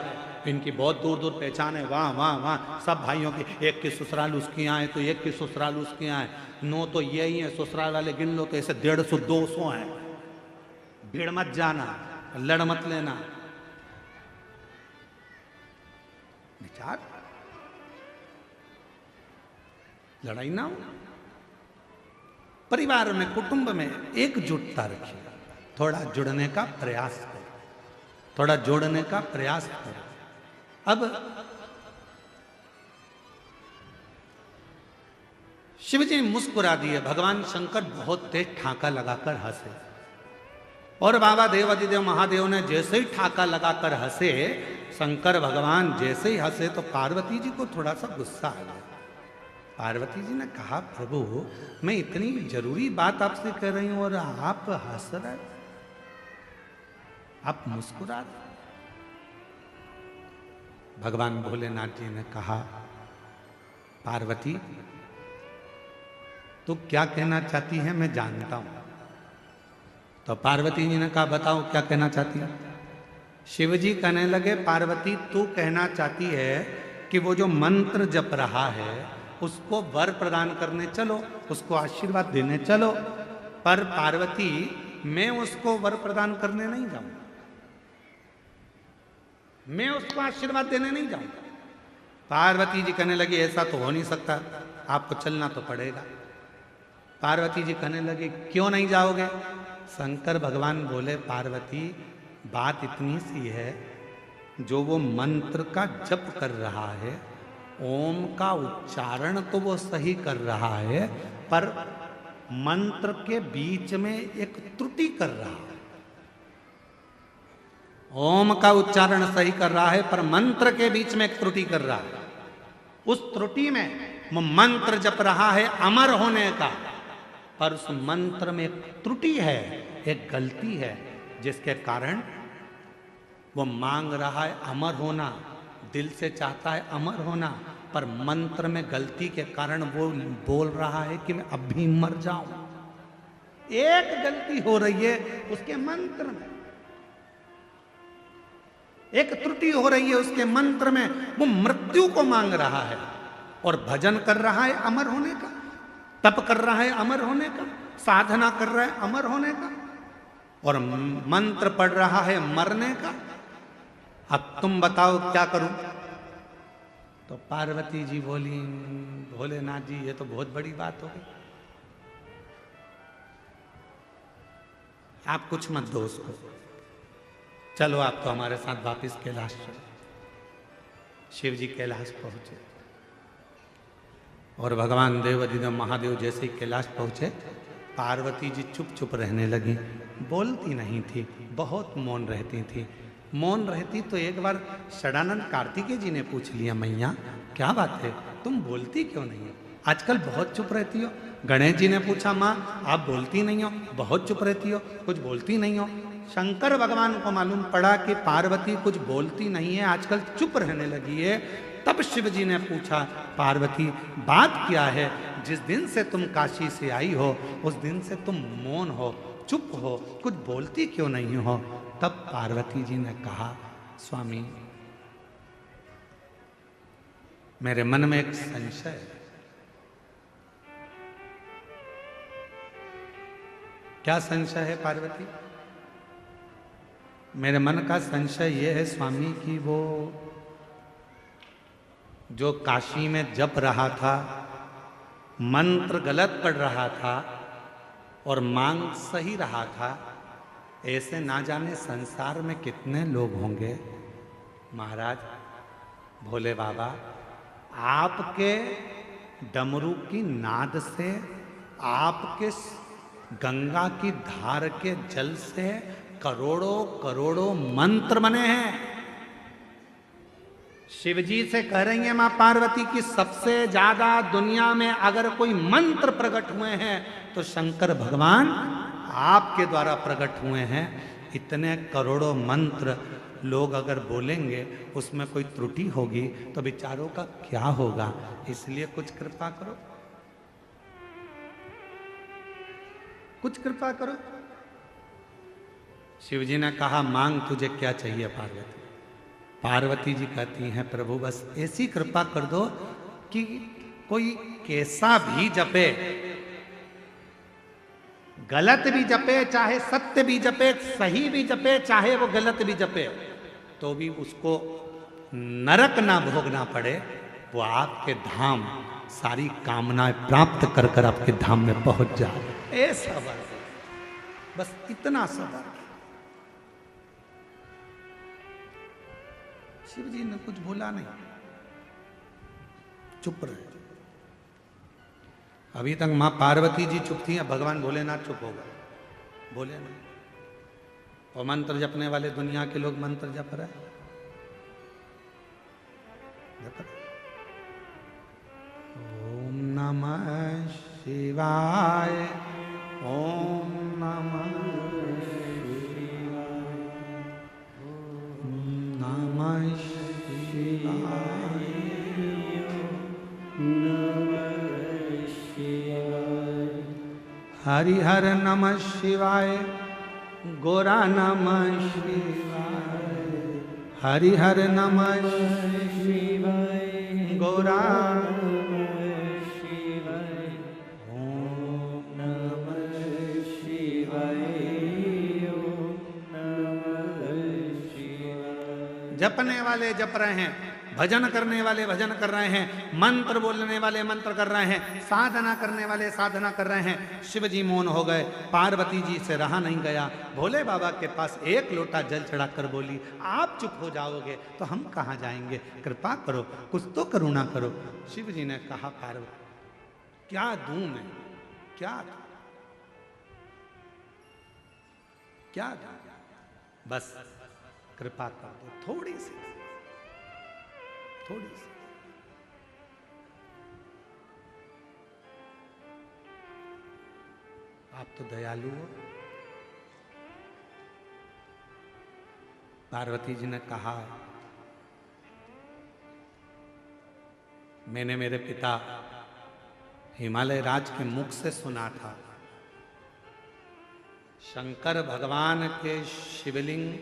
Speaker 1: इनकी बहुत दूर दूर पहचान है, वहाँ वहाँ वहाँ सब भाइयों की, एक की ससुराल उसकी यहाँ है तो एक की ससुराल उसकी यहाँ है, 9 तो यही है, ससुराल वाले गिन लो तो ऐसे 150-200 हैं। भीड़ मत जाना, लड़ मत लेना। विचार लड़ाई ना हो, परिवार में कुटुंब में एकजुटता रखिए, थोड़ा जुड़ने का प्रयास करो, थोड़ा जोड़ने का प्रयास करो। अब शिव जी मुस्कुरा दिए, भगवान शंकर बहुत तेज ठाका लगाकर हंसे, और बाबा देवादिदेव महादेव ने जैसे ही ठाका लगाकर हंसे, शंकर भगवान जैसे ही हंसे तो पार्वती जी को थोड़ा सा गुस्सा आ गया। पार्वती जी ने कहा, प्रभु मैं इतनी जरूरी बात आपसे कह रही हूं और आप हंस रहे, आप मुस्कुरा रहे। भगवान भोलेनाथ जी ने कहा, पार्वती तू क्या कहना चाहती है मैं जानता हूं। तो पार्वती जी ने कहा, बताओ क्या कहना चाहती है। शिव जी कहने लगे, पार्वती तू कहना चाहती है कि वो जो मंत्र जप रहा है उसको वर प्रदान करने चलो, उसको आशीर्वाद देने चलो। पर पार्वती मैं उसको वर प्रदान करने नहीं जाऊंगा, मैं उसको आशीर्वाद देने नहीं जाऊंगा। पार्वती जी कहने लगी, ऐसा तो हो नहीं सकता, आपको चलना तो पड़ेगा। पार्वती जी कहने लगी, क्यों नहीं जाओगे। शंकर भगवान बोले, पार्वती बात इतनी सी है, जो वो मंत्र का जप कर रहा है, ओम का उच्चारण तो वो सही कर रहा है, पर मंत्र के बीच में एक त्रुटि कर रहा है। ओम का उच्चारण सही कर रहा है, पर मंत्र के बीच में एक त्रुटि कर रहा है। उस त्रुटि में वो मंत्र जप रहा है अमर होने का, पर उस मंत्र में एक त्रुटि है, एक गलती है, जिसके कारण वो मांग रहा है अमर होना, दिल से चाहता है अमर होना, पर मंत्र में गलती के कारण वो बोल रहा है कि मैं अभी मर जाऊं। एक गलती हो रही है उसके मंत्र में, एक त्रुटि हो रही है उसके मंत्र में। वो मृत्यु को मांग रहा है और भजन कर रहा है अमर होने का, तप कर रहा है अमर होने का, साधना कर रहा है अमर होने का, और मंत्र पढ़ रहा है मरने का। अब तुम बताओ क्या करूं? तो पार्वती जी बोली, भोलेनाथ जी ये तो बहुत बड़ी बात हो गई, आप कुछ मत दो उसको, चलो आप तो हमारे साथ वापिस कैलाश चलो। शिव जी कैलाश पहुंचे और भगवान देवाधिदेव महादेव जैसे ही कैलाश पहुंचे, पार्वती जी चुप चुप रहने लगी, बोलती नहीं थी, बहुत मौन रहती थी। मौन रहती तो एक बार षडानंद कार्तिकेय जी ने पूछ लिया, मैया क्या बात है, तुम बोलती क्यों नहीं हो, आजकल बहुत चुप रहती हो। गणेश जी ने पूछा, माँ आप बोलती नहीं हो, बहुत चुप रहती हो, कुछ बोलती नहीं हो। शंकर भगवान को मालूम पड़ा कि पार्वती कुछ बोलती नहीं है, आजकल चुप रहने लगी है। तब शिव जी ने पूछा, पार्वती बात क्या है, जिस दिन से तुम काशी से आई हो उस दिन से तुम मौन हो, चुप हो, कुछ बोलती क्यों नहीं हो? तब पार्वती जी ने कहा, स्वामी मेरे मन में एक संशय है। क्या संशय है पार्वती? मेरे मन का संशय यह है स्वामी कि वो जो काशी में जप रहा था, मंत्र गलत पढ़ रहा था और मांग सही रहा था, ऐसे ना जाने संसार में कितने लोग होंगे। महाराज भोले बाबा, आपके डमरू की नाद से, आपके गंगा की धार के जल से करोड़ों करोड़ों मंत्र बने हैं। शिव जी से कह रही है मां पार्वती की सबसे ज्यादा दुनिया में अगर कोई मंत्र प्रकट हुए हैं तो शंकर भगवान आपके द्वारा प्रकट हुए हैं। इतने करोड़ों मंत्र लोग अगर बोलेंगे, उसमें कोई त्रुटि होगी तो बेचारों का क्या होगा, इसलिए कुछ कृपा करो, कुछ कृपा करो। शिव जी ने कहा, मांग तुझे क्या चाहिए पार्वती? पार्वती जी कहती हैं, प्रभु बस ऐसी कृपा कर दो कि कोई कैसा भी जपे, गलत भी जपे, चाहे सत्य भी जपे, सही भी जपे, चाहे वो गलत भी जपे, तो भी उसको नरक ना भोगना पड़े, वो आपके धाम सारी कामनाएं प्राप्त कर कर आपके धाम में पहुंच जाए। ऐसा बस इतना सबर। शिव जी ने कुछ बोला नहीं, चुप रहे। अभी तक मां पार्वती जी चुप थी, अब भगवान भोलेनाथ चुप हो गए, बोले नहीं। और मंत्र जपने वाले दुनिया के लोग मंत्र जप रहे, ओम नमः शिवाय, ओम नमः शिवाय, ओम नमः शिवाय, नमः शिवाय, हरिहर नमः शिवाय, गोरा नमः शिवाय, हरिहर नमः शिवाय, गोरा नमः शिवाय, ओम नमः शिवाय, ओम नमः शिवाय। जपने वाले जप रहे हैं, भजन करने वाले भजन कर रहे हैं, मंत्र बोलने वाले मंत्र कर रहे हैं, साधना करने वाले साधना कर रहे हैं। शिव जी मौन हो गए, पार्वती जी से रहा नहीं गया, भोले बाबा के पास एक लोटा जल चढ़ाकर बोली, आप चुप हो जाओगे तो हम कहाँ जाएंगे, कृपा करो, कुछ तो करुणा करो। शिव जी ने कहा, पार्वती क्या दूं मैं, क्या दूं? क्या दूं? बस कृपा कर दो, थोड़ी सी, थोड़ी सी। आप तो दयालु हो। पार्वती जी ने कहा, मैंने मेरे पिता हिमालय राज के मुख से सुना था, शंकर भगवान के शिवलिंग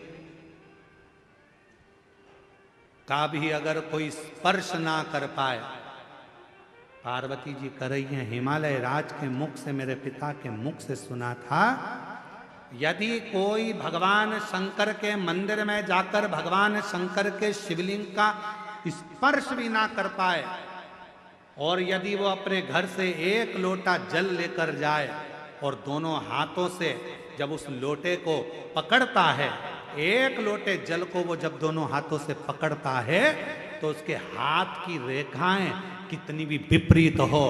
Speaker 1: का भी अगर कोई स्पर्श ना कर पाए, पार्वती जी कर रही हैं, हिमालय राज के मुख से, मेरे पिता के मुख से सुना था, यदि कोई भगवान शंकर के मंदिर में जाकर भगवान शंकर के शिवलिंग का स्पर्श भी ना कर पाए, और यदि वो अपने घर से एक लोटा जल लेकर जाए और दोनों हाथों से जब उस लोटे को पकड़ता है, एक लोटे जल को वो जब दोनों हाथों से पकड़ता है, तो उसके हाथ की रेखाएं कितनी भी विपरीत हो,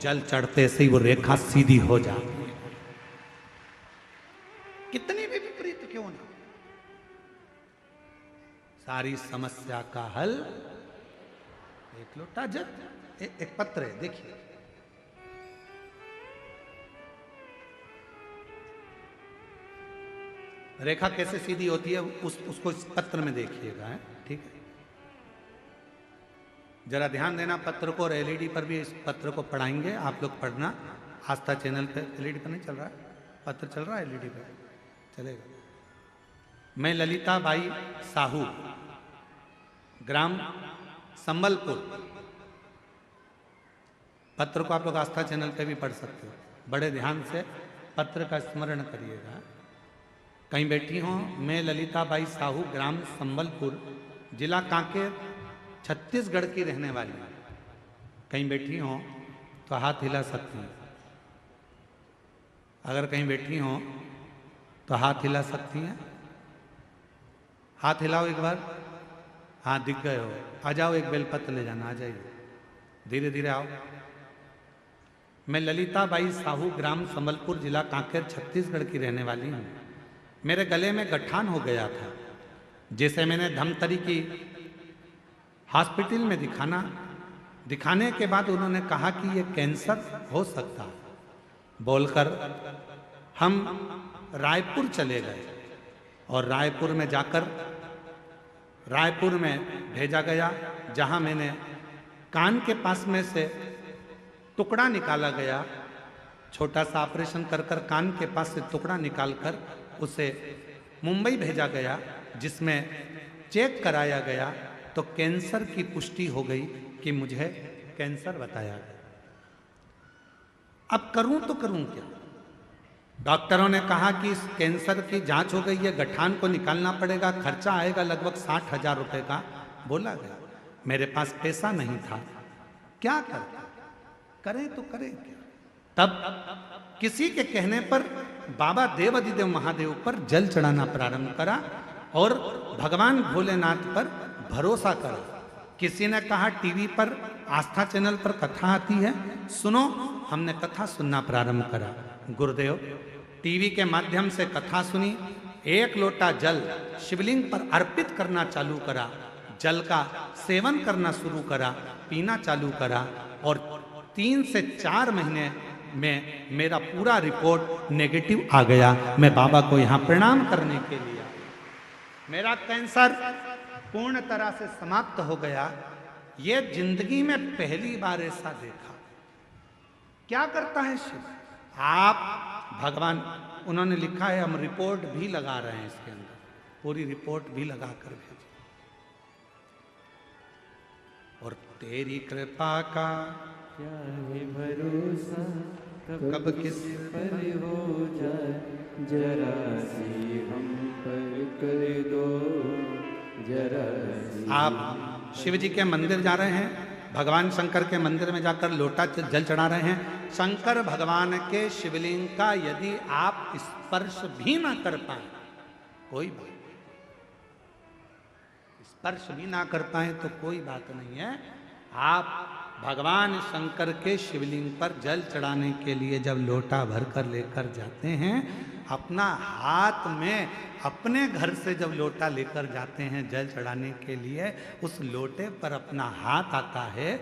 Speaker 1: जल चढ़ते से ही वो रेखा सीधी हो जाती है। कितनी भी विपरीत क्यों ना, सारी समस्या का हल एक लोटा जल। एक पत्र है, देखिए, रेखा कैसे सीधी होती है उसको इस पत्र में देखिएगा, है ठीक है। जरा ध्यान देना पत्र को, और एलईडी पर भी इस पत्र को पढ़ाएंगे, आप लोग पढ़ना। आस्था चैनल पे एलईडी पर नहीं चल रहा है, पत्र चल रहा है, एलईडी पर चलेगा। मैं ललिता बाई साहू, ग्राम संबलपुर, पत्र को आप लोग आस्था चैनल पे भी पढ़ सकते हो, बड़े ध्यान से पत्र का स्मरण करिएगा। कहीं बैठी हो, मैं ललिता बाई साहू, ग्राम संबलपुर, जिला कांकेर, छत्तीसगढ़ की रहने वाली। कहीं बैठी हो तो हाथ हिला सकती हैं, अगर कहीं बैठी हो तो हाथ हिला सकती हैं। हाथ हिलाओ एक बार, हाँ दिख गए हो, आ जाओ, एक बेलपत्र ले जाना, आ जाइए, धीरे धीरे आओ। मैं ललिता बाई साहू, ग्राम संबलपुर, जिला कांकेर, छत्तीसगढ़ की रहने वाली हूँ। मेरे गले में गठान हो गया था, जिसे मैंने धमतरी की हॉस्पिटल में दिखाने के बाद उन्होंने कहा कि ये कैंसर हो सकता है। बोलकर हम रायपुर चले गए, और रायपुर में जाकर रायपुर में भेजा गया, जहां मैंने कान के पास में से टुकड़ा निकाला गया, छोटा सा ऑपरेशन कर कर कान के पास से टुकड़ा निकालकर उसे मुंबई भेजा गया, जिसमें चेक कराया गया तो कैंसर की पुष्टि हो गई कि मुझे कैंसर बताया गया। अब करूं तो करूं क्या? डॉक्टरों ने कहा कि इस कैंसर की जांच हो गई है, गठान को निकालना पड़ेगा, खर्चा आएगा लगभग 60,000 रुपए का बोला गया। मेरे पास पैसा नहीं था, क्या करें तो करें क्या? तब किसी के कहने पर बाबा देवाधिदेव महादेव पर जल चढ़ाना प्रारंभ करा और भगवान भोलेनाथ पर भरोसा करा। किसी ने कहा टीवी पर आस्था चैनल पर कथा आती है, सुनो। हमने कथा सुनना प्रारंभ करा। गुरुदेव टीवी के माध्यम से कथा सुनी, एक लोटा जल शिवलिंग पर अर्पित करना चालू करा, जल का सेवन करना शुरू करा, पीना चालू करा, और 3 से 4 महीने में मेरा पूरा रिपोर्ट नेगेटिव आ गया। मैं बाबा को यहाँ प्रणाम करने के लिए, मेरा कैंसर पूर्ण तरह से समाप्त हो गया। ये जिंदगी में पहली बार ऐसा देखा। क्या करता है शिव? आप भगवान, उन्होंने लिखा है, हम रिपोर्ट भी लगा रहे हैं इसके अंदर, पूरी रिपोर्ट भी लगा कर भेजी। और तेरी कृपा का
Speaker 2: क्या है भरोसा,
Speaker 1: कब किस
Speaker 2: पर हो जाए, जरा सी हम पर कर दो, जरा सी।
Speaker 1: आप शिव जी के मंदिर जा रहे हैं, भगवान शंकर के मंदिर में जाकर लोटा जल चढ़ा रहे हैं। शंकर भगवान के शिवलिंग का यदि आप स्पर्श भी ना कर पाए, कोई बात, स्पर्श भी ना कर पाए तो कोई बात नहीं है। आप भगवान शंकर के शिवलिंग पर जल चढ़ाने के लिए जब लोटा भर कर लेकर जाते हैं, अपना हाथ में अपने घर से जब लोटा लेकर जाते हैं जल चढ़ाने के लिए, उस लोटे पर अपना हाथ आता है।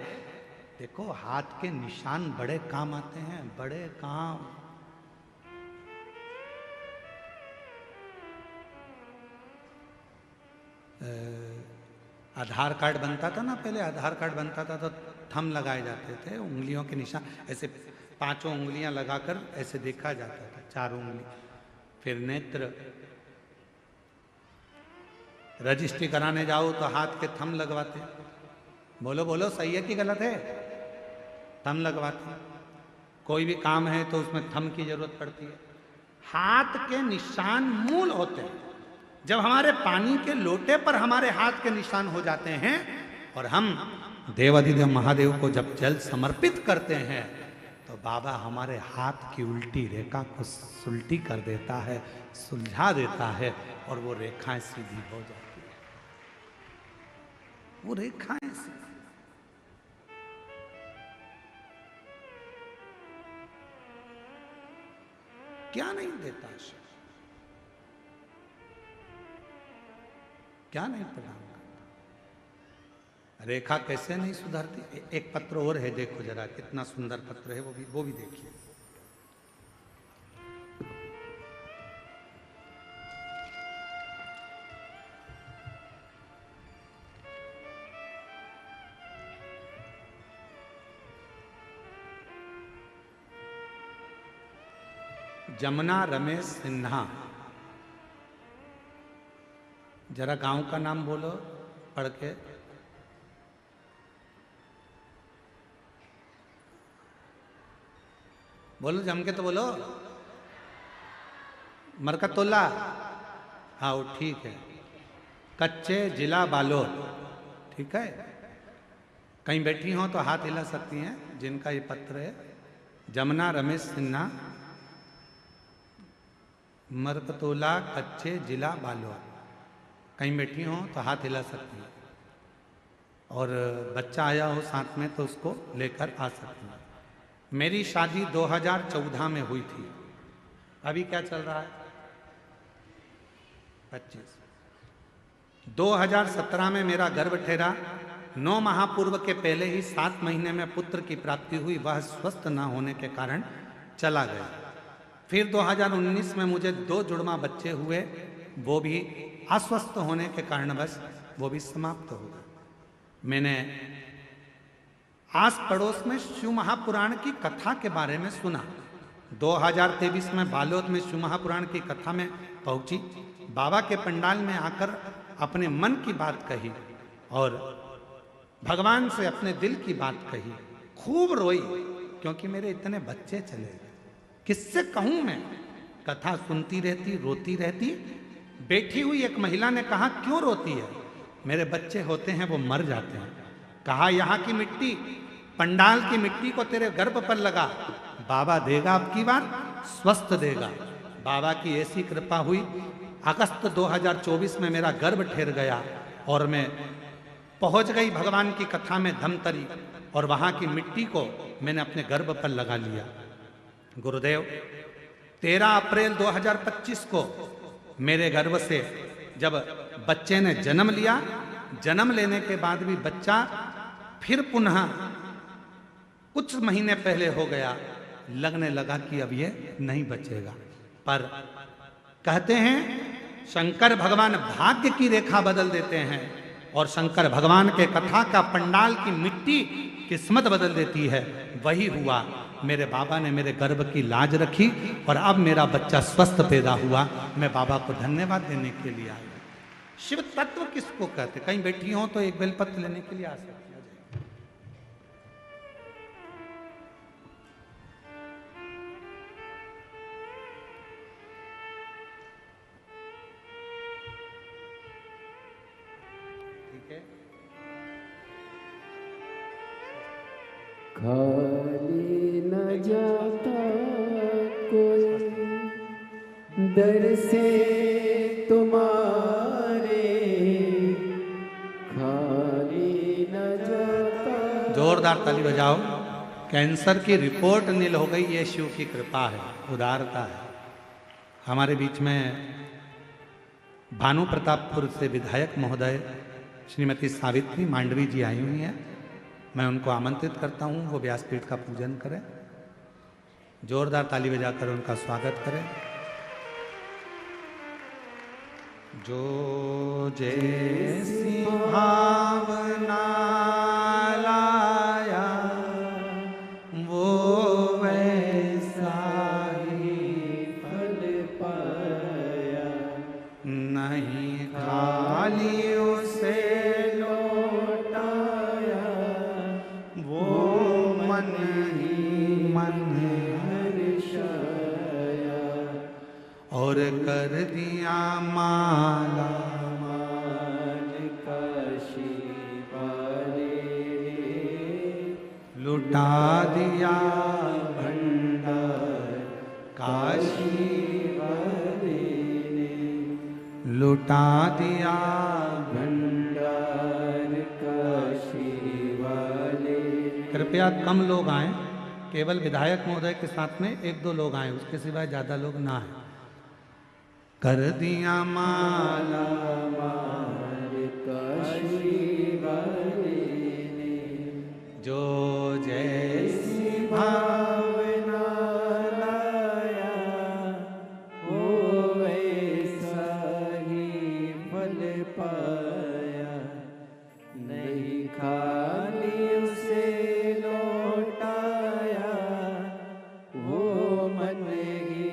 Speaker 1: देखो हाथ के निशान बड़े काम आते हैं, बड़े काम। आधार कार्ड बनता था ना पहले, आधार कार्ड बनता था तो थंब लगाए जाते थे, उंगलियों के निशान ऐसे 5 उंगलियां लगाकर ऐसे देखा जाता था, 4 उंगली। फिर नेत्र, रजिस्ट्री कराने जाओ तो हाथ के थंब लगवाते। बोलो बोलो सही है कि गलत है? थंब लगवाते। कोई भी काम है तो उसमें थंब की जरूरत पड़ती है। हाथ के निशान मूल होते हैं। जब हमारे पानी के लोटे पर हमारे हाथ के निशान हो जाते हैं और हम देवाधिदेव महादेव को जब जल समर्पित करते हैं, तो बाबा हमारे हाथ की उल्टी रेखा को सुलटी कर देता है, सुलझा देता है, और वो रेखाएं सीधी हो जाती है। वो रेखाएं सीधी। क्या नहीं देता शिव? क्या नहीं प्रदान करता? रेखा कैसे नहीं सुधरती? एक पत्र और है, देखो जरा कितना सुंदर पत्र है, वो भी देखिए। जमुना रमेश सिन्हा, जरा गांव का नाम बोलो पढ़ के। बोलो जम के तो बोलो। मरकतुल्ला, हाँ वो ठीक है। कच्चे, जिला बालोद, ठीक है। कहीं बैठी हो तो हाथ हिला सकती हैं जिनका ये पत्र है। जमुना रमेश सिन्हा, मरकतोला, कच्चे, जिला बालोद। कहीं बैठी हो तो हाथ हिला सकती हैं, और बच्चा आया हो साथ में तो उसको लेकर आ सकती हैं। मेरी शादी 2014 में हुई थी। अभी क्या चल रहा है? 25। 2017 में मेरा गर्भ ठहरा। 9 माह पूर्व के पहले ही 7 महीने में पुत्र की प्राप्ति हुई। वह स्वस्थ न होने के कारण चला गया। फिर 2019 में मुझे 2 जुड़वा बच्चे हुए, वो भी अस्वस्थ होने के कारण बस वो भी समाप्त हो गए। मैंने आस पड़ोस में शिव महापुराण की कथा के बारे में सुना। 2023 में बालोद में शिव महापुराण की कथा में पहुंची। बाबा के पंडाल में आकर अपने मन की बात कही और भगवान से अपने दिल की बात कही। खूब रोई क्योंकि मेरे इतने बच्चे चले गए। किससे कहूं मैं? कथा सुनती रहती, रोती रहती। बैठी हुई एक महिला ने कहा, क्यों रोती है? मेरे बच्चे होते हैं वो मर जाते हैं। कहा, यहाँ की मिट्टी, पंडाल की मिट्टी को तेरे गर्भ पर लगा, बाबा देगा अब की बार, स्वस्थ देगा। बाबा की ऐसी कृपा हुई। अगस्त 2024 में मेरा गर्भ ठहर गया और मैं पहुंच गई भगवान की कथा में धमतरी, और वहां की मिट्टी को मैंने अपने गर्भ पर लगा लिया। गुरुदेव, 13 अप्रैल 2025 को मेरे गर्भ से जब बच्चे ने जन्म लिया, जन्म लेने के बाद भी बच्चा फिर पुनः कुछ महीने पहले हो गया। लगने लगा कि अब ये नहीं बचेगा। पर कहते हैं शंकर भगवान भाग्य की रेखा बदल देते हैं, और शंकर भगवान के कथा का पंडाल की मिट्टी किस्मत बदल देती है। वही हुआ। मेरे बाबा ने मेरे गर्भ की लाज रखी और अब मेरा बच्चा स्वस्थ पैदा हुआ। मैं बाबा को धन्यवाद देने के लिए आया। शिव तत्व किसको कहते? कहीं बैठी हो तो एक बेलपत्र लेने के लिए आ सकती है। ठीक है।
Speaker 2: खाली न जाता कोई दर से तुम्हारे, खाली न जाता
Speaker 1: जोरदार ताली बजाओ। कैंसर की रिपोर्ट नील हो गई, ये शिव की कृपा है, उदारता है। हमारे बीच में भानु प्रतापपुर से विधायक महोदय श्रीमती सावित्री मांडवी जी आई हुई हैं। मैं उनको आमंत्रित करता हूं, वो व्यासपीठ का पूजन करें। जोरदार ताली बजाकर उनका स्वागत करें। जो जैसी भावना लाया वो वैसा ही
Speaker 2: फल पाया,
Speaker 1: नहीं खाली उसे
Speaker 2: लौटाया
Speaker 1: वो मन ही मन
Speaker 2: हर्षाया,
Speaker 1: और कर दिया माला
Speaker 2: मान काशी वाले
Speaker 1: लुटा दिया
Speaker 2: भंडार
Speaker 1: काशी
Speaker 2: वाले ने,
Speaker 1: लुटा दिया।
Speaker 2: भंडार काशी वाले ने।
Speaker 1: कृपया कम लोग आए, केवल विधायक महोदय के साथ में 1-2 लोग आए, उसके सिवाय ज्यादा लोग ना आए। कर दिया माला
Speaker 2: मार काशी वाले ने,
Speaker 1: जो जैसी भावना
Speaker 2: लाया वो वैसा ही फल पाया, नहीं खाली उसे लौटाया वो मन ही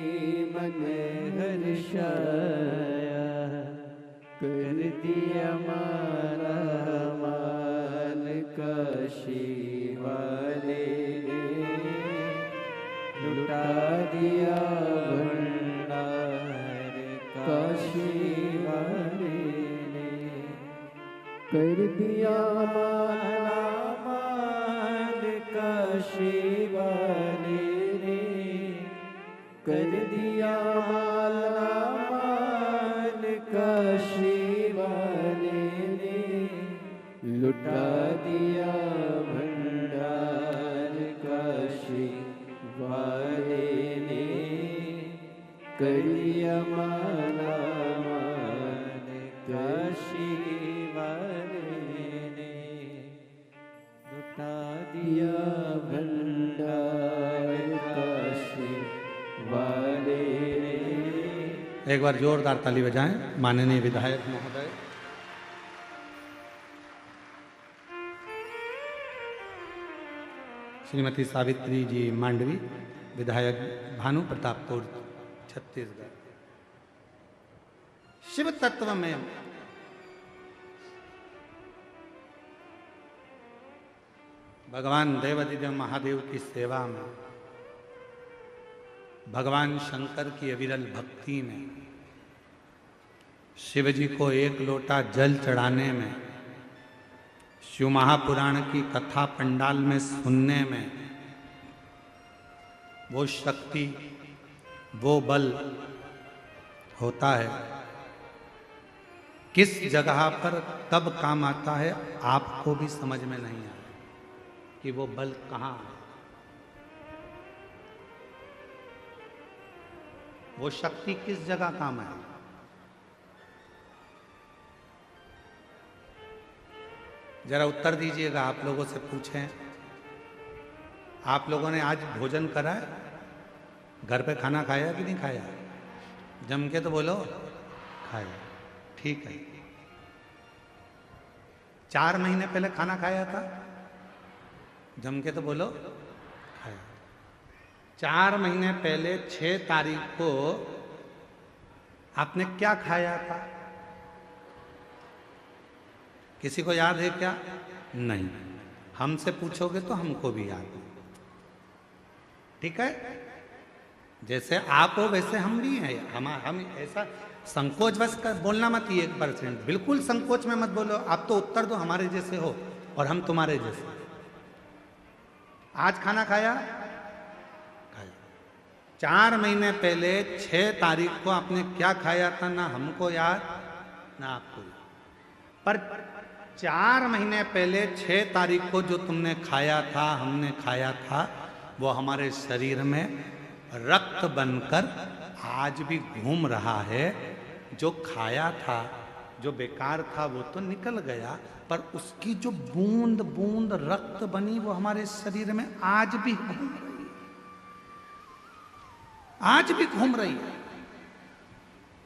Speaker 2: मन हर्षाया, कर दिया मारा मान काशी वाले ने, लुटा दिया भंडार काशी वाले ने, कर दिया माला मान काशी वाले ने, कर दिया माला मान काशी वाले ने, लुटा दिया भंडार काशी वाले ने, कर दिया माला मान काशी वाले ने, लुटा दिया भंडार काशी वाले ने।
Speaker 1: एक बार जोरदार ताली बजाएं माननीय विधायक महोदय। श्रीमती सावित्री जी मांडवी, विधायक भानु प्रतापपुर छत्तीसगढ़। शिव तत्व में भगवान देवादिदेव महादेव की सेवा में, भगवान शंकर की अविरल भक्ति में, शिव जी को 1 लोटा जल चढ़ाने में, शिव महापुराण की कथा पंडाल में सुनने में, वो शक्ति, वो बल होता है। किस जगह पर कब काम आता है आपको भी समझ में नहीं आता कि वो बल कहाँ है, वो शक्ति किस जगह काम है। जरा उत्तर दीजिएगा, आप लोगों से पूछें, आप लोगों ने आज भोजन करा है? घर पे खाना खाया कि नहीं खाया? जम के तो बोलो, खाया। ठीक है। 4 महीने पहले खाना खाया था? जम के तो बोलो, खाया। 4 महीने पहले 6 तारीख को आपने क्या खाया था? किसी को याद है क्या? नहीं। हमसे पूछोगे तो हमको भी याद है। ठीक है, जैसे आप हो वैसे हम भी हैं। हम ऐसा संकोच बस कर बोलना मत, 1%, बिल्कुल संकोच में मत बोलो। आप तो उत्तर दो, हमारे जैसे हो और हम तुम्हारे जैसे। आज खाना खाया? खाया। 4 महीने पहले 6 तारीख को आपने क्या खाया था? ना हमको याद, ना आपको याद। पर 4 महीने पहले 6 तारीख को जो तुमने खाया था, हमने खाया था, वो हमारे शरीर में रक्त बनकर आज भी घूम रहा है। जो खाया था, जो बेकार था, वो तो निकल गया, पर उसकी जो बूंद बूंद रक्त बनी वो हमारे शरीर में आज भी घूम रही है, आज भी घूम रही है।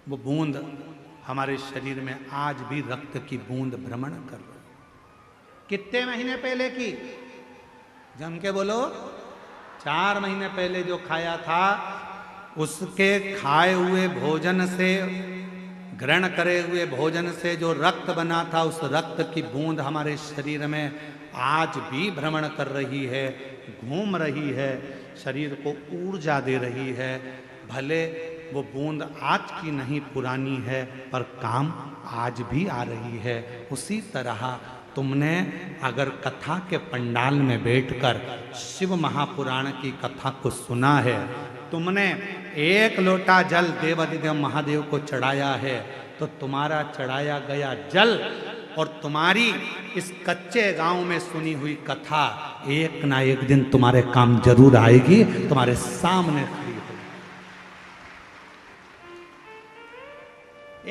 Speaker 1: वो बूंद हमारे शरीर में आज भी रक्त की बूंद भ्रमण कर रही है। कितने महीने पहले की? जम के बोलो। 4 महीने पहले जो खाया था, उसके खाए हुए भोजन से, ग्रहण करे हुए भोजन से जो रक्त बना था, उस रक्त की बूंद हमारे शरीर में आज भी भ्रमण कर रही है, घूम रही है, शरीर को ऊर्जा दे रही है। भले वो बूंद आज की नहीं, पुरानी है, पर काम आज भी आ रही है। उसी तरह तुमने अगर कथा के पंडाल में बैठकर शिव महापुराण की कथा को सुना है, तुमने 1 लोटा जल देवाधिदेव महादेव को चढ़ाया है, तो तुम्हारा चढ़ाया गया जल और तुम्हारी इस कच्चे गांव में सुनी हुई कथा एक ना एक दिन तुम्हारे काम जरूर आएगी, तुम्हारे सामने खड़ी होगी।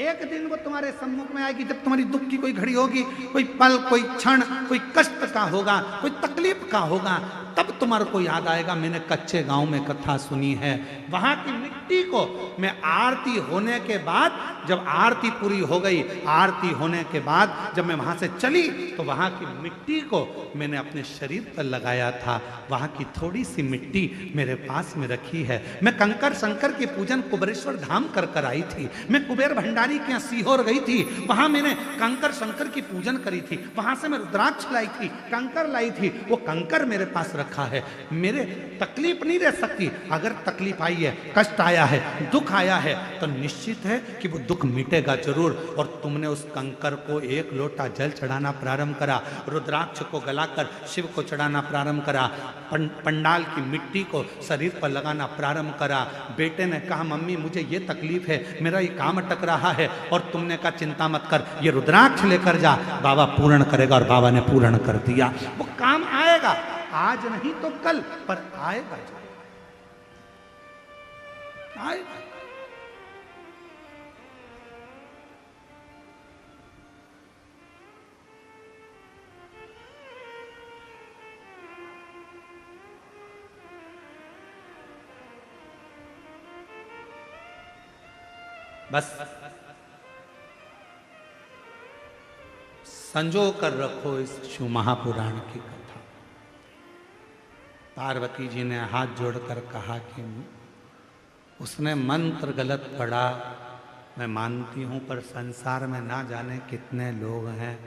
Speaker 1: एक दिन वो तुम्हारे सम्मुख में आएगी, जब तुम्हारी दुख की कोई घड़ी होगी, कोई पल, कोई क्षण, कोई कष्ट का होगा, कोई तकलीफ का होगा, तब तुम्हारे को याद आएगा, मैंने कच्चे गांव में कथा सुनी है। वहां की मिट्टी को मैं आरती होने के बाद, जब आरती पूरी हो गई, आरती होने के बाद जब मैं वहां से चली, तो वहां की मिट्टी को मैंने अपने शरीर पर लगाया था। वहां की थोड़ी सी मिट्टी मेरे पास में रखी है। मैं कंकर शंकर की पूजन कुबेरेश्वर धाम कर आई थी। मैं कुबेर भंडारी के यहाँ सीहोर गई थी, वहां मैंने कंकर शंकर की पूजन करी थी। वहां से मैं रुद्राक्ष लाई थी, कंकर लाई थी। वो कंकर मेरे पास रखा है। मेरे तकलीफ नहीं रह सकती। अगर तकलीफ आई है, कष्ट आया है, दुख आया है, तो निश्चित है कि वो दुख मिटेगा जरूर। और तुमने उस कंकर को 1 लोटा जल चढ़ाना प्रारंभ करा, रुद्राक्ष को गलाकर शिव को चढ़ाना प्रारंभ करा, पंडाल की मिट्टी को शरीर पर लगाना प्रारंभ करा। बेटे ने कहा, मम्मी मुझे ये तकलीफ है, मेरा ये काम अटक रहा है, और तुमने कहा चिंता मत कर, ये रुद्राक्ष लेकर जा, बाबा पूर्ण करेगा। और बाबा ने पूर्ण कर दिया। वो काम आएगा, आज नहीं तो कल, पर आएगा, आएगा। बस संजो कर रखो इस शिव महापुराण की कथा। पार्वती जी ने हाथ जोड़कर कहा कि उसने मंत्र गलत पढ़ा, मैं मानती हूँ, पर संसार में ना जाने कितने लोग हैं